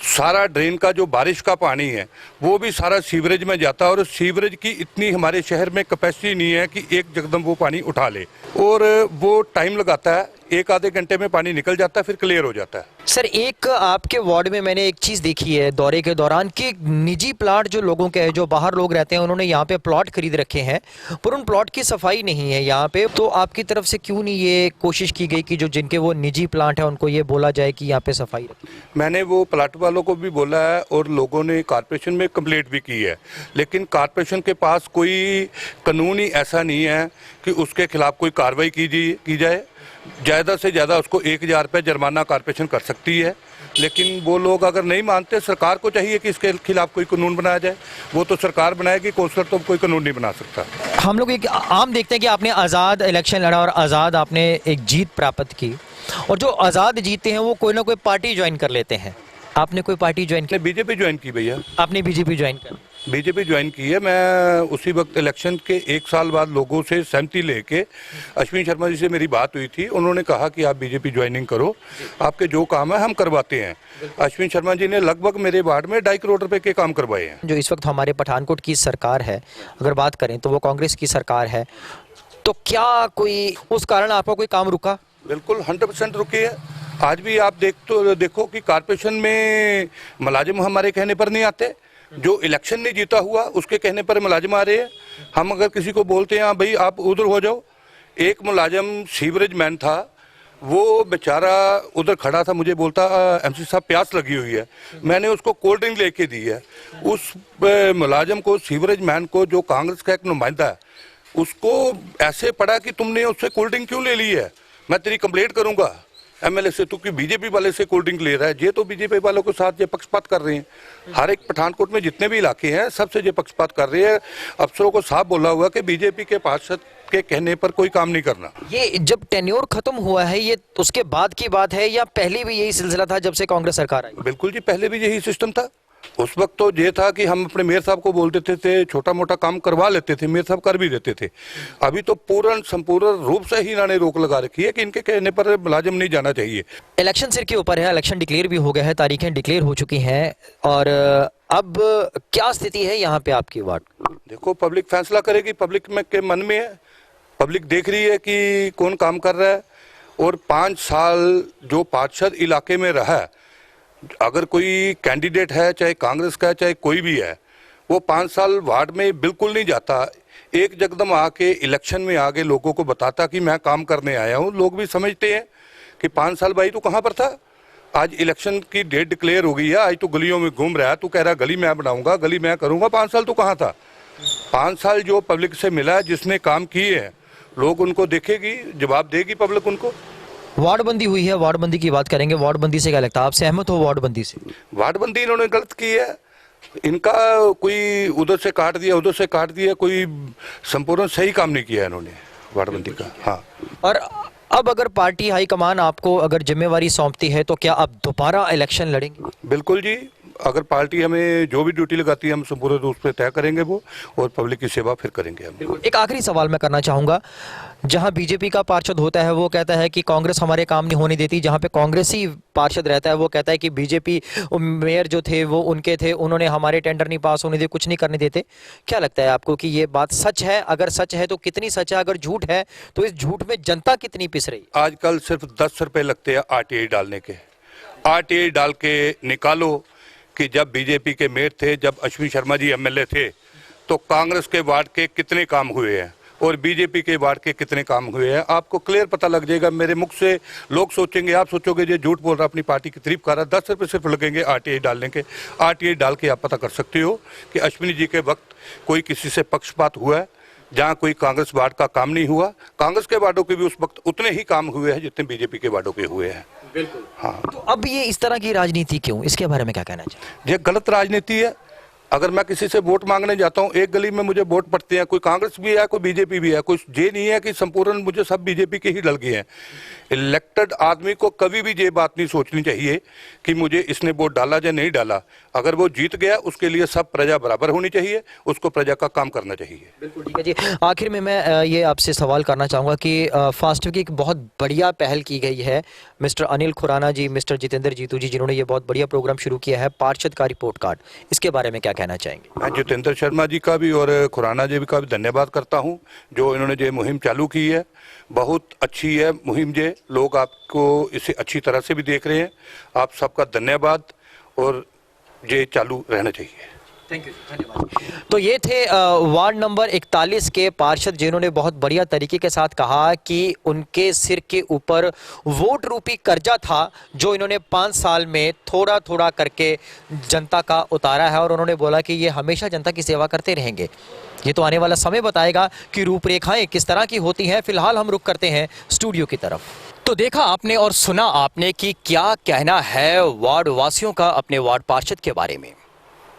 सारा ड्रेन का जो बारिश का पानी है वो भी सारा सीवरेज में जाता है, और सीवरेज की इतनी हमारे शहर में कैपेसिटी नहीं है कि एक जगदम वो पानी उठा ले, और वो टाइम लगाता है। 1-आधे घंटे में पानी निकल जाता है, फिर क्लियर हो जाता है। सर, एक आपके वार्ड में मैंने एक चीज़ देखी है दौरे के दौरान कि निजी प्लाट जो लोगों के हैं, जो बाहर लोग रहते हैं, उन्होंने यहाँ पे प्लॉट खरीद रखे हैं, पर उन प्लॉट की सफाई नहीं है यहाँ पे। तो आपकी तरफ से क्यों नहीं ये कोशिश की गई कि जो जिनके वो निजी प्लाट है उनको ये बोला जाए कि यहाँ पे सफाई रखें? मैंने वो प्लाट वालों को भी बोला है, और लोगों ने कारपोरेशन में कंप्लेंट भी की है, लेकिन कारपोरेशन के पास कोई कानून ही ऐसा नहीं है कि उसके खिलाफ कोई कार्रवाई की जाए। ज़्यादा से ज़्यादा उसको 1000 रुपये जुर्माना कारपोरेशन कर सकती है, लेकिन वो लोग अगर नहीं मानते, सरकार को चाहिए कि इसके खिलाफ कोई कानून बनाया जाए। वो तो सरकार बनाएगी, कौंसलर तो कोई कानून नहीं बना सकता। हम लोग एक आम देखते हैं कि आपने आज़ाद इलेक्शन लड़ा और आज़ाद आपने एक जीत प्राप्त की, और जो आज़ाद जीतते हैं वो कोई ना कोई पार्टी ज्वाइन कर लेते हैं। आपने कोई पार्टी ज्वाइन की? बीजेपी ज्वाइन की भैया। आपने बीजेपी ज्वाइन कर? बीजेपी ज्वाइन की है। मैं उसी वक्त इलेक्शन के 1 साल बाद लोगों से सहमति लेके, अश्विनी शर्मा जी से मेरी बात हुई थी, उन्होंने कहा कि आप बीजेपी ज्वाइनिंग करो, आपके जो काम है हम करवाते हैं। अश्विनी शर्मा जी ने लगभग मेरे वार्ड में 2.5 करोड़ रुपए के काम करवाए हैं। जो इस वक्त हमारे पठानकोट की सरकार है, अगर बात करें तो वो कांग्रेस की सरकार है, तो क्या कोई उस कारण आपका कोई काम रुका? बिल्कुल 100% रुकी है। आज भी आप देखो कि कारपोरेशन में मुलाजिम हमारे कहने पर नहीं आते। जो इलेक्शन नहीं जीता हुआ उसके कहने पर मुलाजिम आ रहे हैं। हम अगर किसी को बोलते हैं भाई आप उधर हो जाओ, एक मुलाजिम सीवरेज मैन था, वो बेचारा उधर खड़ा था, मुझे बोलता एमसी साहब प्यास लगी हुई है। मैंने उसको कोल्ड ड्रिंक लेके दी है। उस मुलाजिम को, सीवरेज मैन को, जो कांग्रेस का एक नुमाइंदा है, उसको ऐसे पड़ा कि तुमने उससे कोल्ड ड्रिंक क्यों ले ली है, मैं तेरी कंप्लेंट करूंगा एमएलए से, तू कि बीजेपी वाले से कोल्ड ड्रिंक ले रहा है। ये तो बीजेपी वालों के साथ ये पक्षपात कर रहे हैं। हर एक पठानकोट में जितने भी इलाके हैं सबसे ये पक्षपात कर रहे हैं। अफसरों को साफ बोला हुआ कि बीजेपी के पार्षद के कहने पर कोई काम नहीं करना। ये जब टेन्योर खत्म हुआ है, ये उसके बाद की बात है या पहले भी यही सिलसिला था जब से कांग्रेस सरकार आई? बिल्कुल जी, पहले भी यही सिस्टम था। उस वक्त तो ये था कि हम अपने मेयर साहब को बोल देते थे, छोटा मोटा काम करवा लेते थे, मेयर साहब कर भी देते थे। अभी तो पूर्ण संपूर्ण रूप से ही इन्होंने रोक लगा रखी है कि इनके कहने पर मुलाजिम नहीं जाना चाहिए। इलेक्शन सिर के ऊपर है, इलेक्शन डिक्लेयर भी हो गया है, तारीखें डिक्लेयर हो चुकी हैं, और अब क्या स्थिति है यहाँ पे आपकी वार्ड? देखो, पब्लिक फैसला करेगी, पब्लिक में के मन में है, पब्लिक देख रही है कि कौन काम कर रहा है। और 5 साल जो पार्षद इलाके में रहा है, अगर कोई कैंडिडेट है, चाहे कांग्रेस का है चाहे कोई भी है, वो 5 साल वार्ड में बिल्कुल नहीं जाता, एक जगदम आके इलेक्शन में आगे लोगों को बताता कि मैं काम करने आया हूँ। लोग भी समझते हैं कि 5 साल भाई तू कहाँ पर था, आज इलेक्शन की डेट डिक्लेयर हो गई है, आज तू गलियों में घूम रहा है, तू कह रहा गली मैं बनाऊंगा, गली मैं करूंगा। 5 साल तू कहाँ था? 5 साल जो पब्लिक से मिला है, जिसने काम किए हैं, लोग उनको देखेगी, जवाब देगी पब्लिक उनको। वार्डबंदी हुई है, वार्डबंदी की बात करेंगे। वार्डबंदी से क्या लगता है, आप सहमत हो वार्डबंदी से? वार्डबंदी इन्होंने गलत की है। इनका कोई उधर से काट दिया, उधर से काट दिया, कोई संपूर्ण सही काम नहीं किया इन्होंने वार्डबंदी का। हाँ, और अब अगर पार्टी हाईकमान आपको अगर जिम्मेवारी सौंपती है तो क्या आप दोबारा इलेक्शन लड़ेंगे? बिल्कुल जी, अगर पार्टी हमें जो भी ड्यूटी लगाती है हम संपूर्ण रूप से तय करेंगे वो, और पब्लिक की सेवा फिर करेंगे हम। एक आखिरी सवाल मैं करना चाहूँगा। जहाँ बीजेपी का पार्षद होता है वो कहता है कि कांग्रेस हमारे काम नहीं होने देती, जहाँ पे कांग्रेसी पार्षद रहता है वो कहता है कि बीजेपी मेयर जो थे वो उनके थे, उन्होंने हमारे टेंडर नहीं पास होने दिए, कुछ नहीं करने देते। क्या लगता है आपको कि ये बात सच है? अगर सच है तो कितनी सच है? अगर झूठ है तो इस झूठ में जनता कितनी पिस रही? आजकल सिर्फ 10 रुपये लगते हैं आरटीआई डालने के। आरटीआई डाल के निकालो कि जब बीजेपी के मेयर थे, जब अश्विनी शर्मा जी एमएलए थे, तो कांग्रेस के वार्ड के कितने काम हुए हैं और बीजेपी के वार्ड के कितने काम हुए हैं, आपको क्लियर पता लग जाएगा। मेरे मुख से लोग सोचेंगे, आप सोचोगे ये झूठ बोल रहा, अपनी पार्टी की तारीफ कर रहा। 10 रुपये सिर्फ लगेंगे आरटीआई डालने के। आरटीआई डाल के आप पता कर सकते हो कि अश्विनी जी के वक्त कोई किसी से पक्षपात हुआ है, जहाँ कोई कांग्रेस वार्ड का काम नहीं हुआ। कांग्रेस के वार्डों के भी उस वक्त उतने ही काम हुए हैं जितने बीजेपी के वार्डों के हुए हैं। बिल्कुल। हाँ, तो अब ये इस तरह की राजनीति क्यों, इसके बारे में क्या कहना चाहिए? ये गलत राजनीति है। अगर मैं किसी से वोट मांगने जाता हूँ, एक गली में मुझे वोट पड़ते हैं, कोई कांग्रेस भी है, कोई बीजेपी भी है, कोई ये नहीं है कि संपूर्ण मुझे सब बीजेपी के ही डल गए हैं। इलेक्टेड आदमी को कभी भी ये बात नहीं सोचनी चाहिए कि मुझे इसने वोट डाला या नहीं डाला। अगर वो जीत गया, उसके लिए सब प्रजा बराबर होनी चाहिए, उसको प्रजा का काम करना चाहिए। बिल्कुल ठीक है जी। आखिर में मैं ये आपसे सवाल करना चाहूँगा कि फास्टैग की एक बहुत बढ़िया पहल की गई है। मिस्टर अनिल खुराना जी, मिस्टर जितेंद्र जीतू जी, जिन्होंने ये बहुत बढ़िया प्रोग्राम शुरू किया है, पार्षद का रिपोर्ट कार्ड, इसके बारे में क्या कहना चाहेंगे? मैं जितेंद्र शर्मा जी का भी और खुराना जी का भी धन्यवाद करता हूं, जो इन्होंने ये मुहिम चालू की है। बहुत अच्छी है मुहिम, ये लोग आपको इसे अच्छी तरह से भी देख रहे हैं। आप सबका धन्यवाद, और ये चालू रहना चाहिए। थैंक यू, धन्यवाद। तो ये थे वार्ड नंबर 41 के पार्षद, जिन्होंने बहुत बढ़िया तरीके के साथ कहा कि उनके सिर के ऊपर वोट रूपी कर्जा था, जो इन्होंने 5 साल में थोड़ा थोड़ा करके जनता का उतारा है, और उन्होंने बोला कि ये हमेशा जनता की सेवा करते रहेंगे। ये तो आने वाला समय बताएगा कि रूपरेखाएं किस तरह की होती हैं। फिलहाल हम रुक करते हैं स्टूडियो की तरफ। तो देखा आपने और सुना आपने कि क्या कहना है वार्ड वासियों का अपने वार्ड पार्षद के बारे में,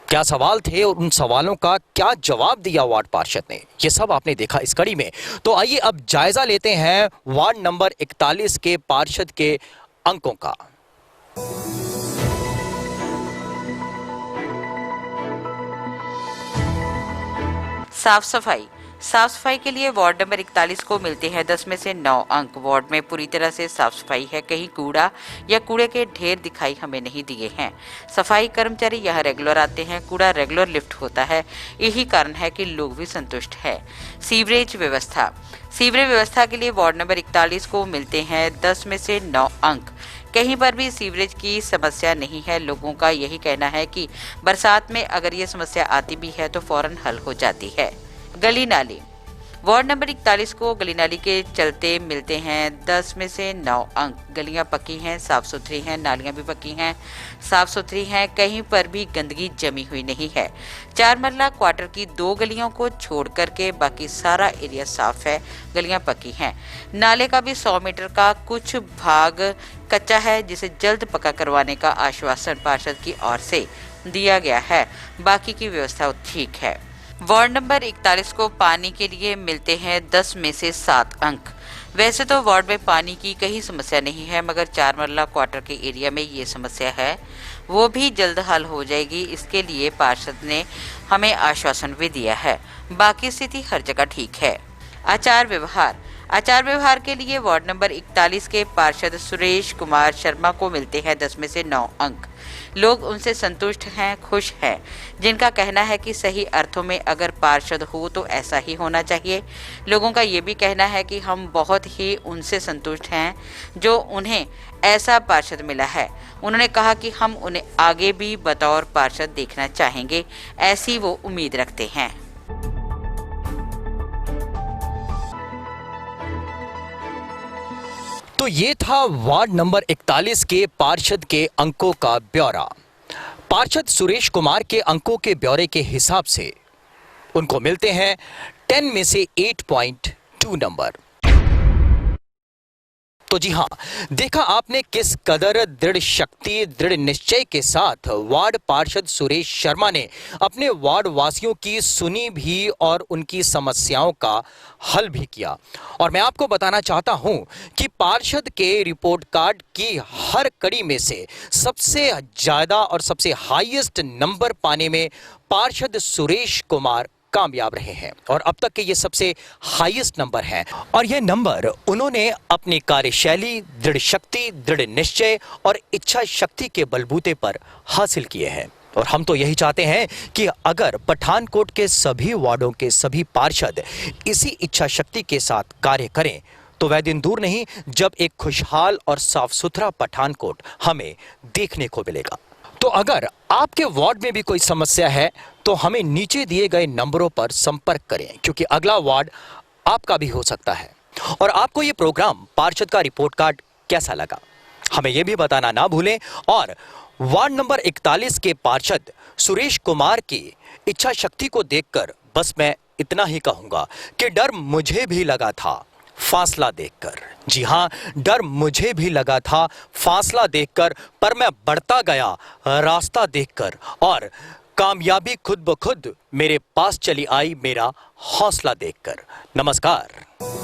क्या सवाल थे और उन सवालों का क्या जवाब दिया वार्ड पार्षद ने, ये सब आपने देखा इस कड़ी में। तो आइए अब जायजा लेते हैं वार्ड नंबर 41 के पार्षद के अंकों का। साफ सफाई के लिए वार्ड नंबर 41 को मिलते हैं 10 में से 9 अंक। वार्ड में पूरी तरह से साफ सफाई है, कहीं कूड़ा या कूड़े के ढेर दिखाई हमें नहीं दिए हैं। सफाई कर्मचारी यहाँ रेगुलर आते हैं, कूड़ा रेगुलर लिफ्ट होता है, यही कारण है कि लोग भी संतुष्ट है। सीवरेज व्यवस्था के लिए वार्ड नंबर 41 को मिलते हैं 10 में से 9 अंक। कहीं पर भी सीवरेज की समस्या नहीं है। लोगों का यही कहना है कि बरसात में अगर ये समस्या आती भी है तो फौरन हल हो जाती है। गली नाली, वार्ड नंबर 41 को गली नाली के चलते मिलते हैं 10 में से 9 अंक। गलियां पक्की हैं, साफ सुथरी हैं, नालियां भी पक्की हैं, साफ सुथरी हैं, कहीं पर भी गंदगी जमी हुई नहीं है। 4 मरला क्वार्टर की 2 गलियों को छोड़ करके बाकी सारा एरिया साफ है, गलियां पक्की हैं। नाले का भी 100 मीटर का कुछ भाग कच्चा है, जिसे जल्द पक्का करवाने का आश्वासन पार्षद की ओर से दिया गया है। बाकी की व्यवस्था ठीक है। वार्ड नंबर 41 को पानी के लिए मिलते हैं 10 में से 7 अंक। वैसे तो वार्ड में पानी की कहीं समस्या नहीं है, मगर 4 मरला क्वार्टर के एरिया में ये समस्या है, वो भी जल्द हल हो जाएगी। इसके लिए पार्षद ने हमें आश्वासन भी दिया है। बाकी स्थिति हर जगह ठीक है। आचार व्यवहार के लिए वार्ड नंबर 41 के पार्षद सुरेश कुमार शर्मा को मिलते हैं 10 में से 9 अंक। लोग उनसे संतुष्ट हैं, खुश हैं, जिनका कहना है कि सही अर्थों में अगर पार्षद हो तो ऐसा ही होना चाहिए। लोगों का ये भी कहना है कि हम बहुत ही उनसे संतुष्ट हैं जो उन्हें ऐसा पार्षद मिला है। उन्होंने कहा कि हम उन्हें आगे भी बतौर पार्षद देखना चाहेंगे, ऐसी वो उम्मीद रखते हैं। तो ये था वार्ड नंबर 41 के पार्षद के अंकों का ब्यौरा। पार्षद सुरेश कुमार के अंकों के ब्यौरे के हिसाब से उनको मिलते हैं 10 में से 8.2 नंबर। तो जी हाँ, देखा आपने किस कदर दृढ़ शक्ति, दृढ़ निश्चय के साथ वार्ड पार्षद सुरेश शर्मा ने अपने वार्ड वासियों की सुनी भी और उनकी समस्याओं का हल भी किया। और मैं आपको बताना चाहता हूं कि पार्षद के रिपोर्ट कार्ड की हर कड़ी में से सबसे ज्यादा और सबसे हाईएस्ट नंबर पाने में पार्षद सुरेश कुमार कामयाब रहे हैं, और अब तक के ये सबसे हाईएस्ट नंबर हैं। और ये नंबर उन्होंने अपनी कार्यशैली, दृढ़ शक्ति, दृढ़ निश्चय और इच्छा शक्ति के बलबूते पर हासिल किए हैं। और हम तो यही चाहते हैं कि अगर पठानकोट के सभी वार्डों के सभी पार्षद इसी इच्छा शक्ति के साथ कार्य करें तो वह दिन दूर नहीं जब एक खुशहाल और साफ सुथरा पठानकोट हमें देखने को मिलेगा। तो अगर आपके वार्ड में भी कोई समस्या है तो हमें नीचे दिए गए नंबरों पर संपर्क करें, क्योंकि अगला वार्ड आपका भी हो सकता है। और आपको ये प्रोग्राम पार्षद का रिपोर्ट कार्ड कैसा लगा हमें ये भी बताना ना भूलें। और वार्ड नंबर 41 के पार्षद सुरेश कुमार की इच्छा शक्ति को देखकर बस मैं इतना ही कहूंगा कि डर मुझे भी लगा था फासला देखकर। जी हां, डर मुझे भी लगा था फासला देखकर, पर मैं बढ़ता गया रास्ता देखकर। और कामयाबी खुद ब खुद मेरे पास चली आई मेरा हौसला देखकर। नमस्कार।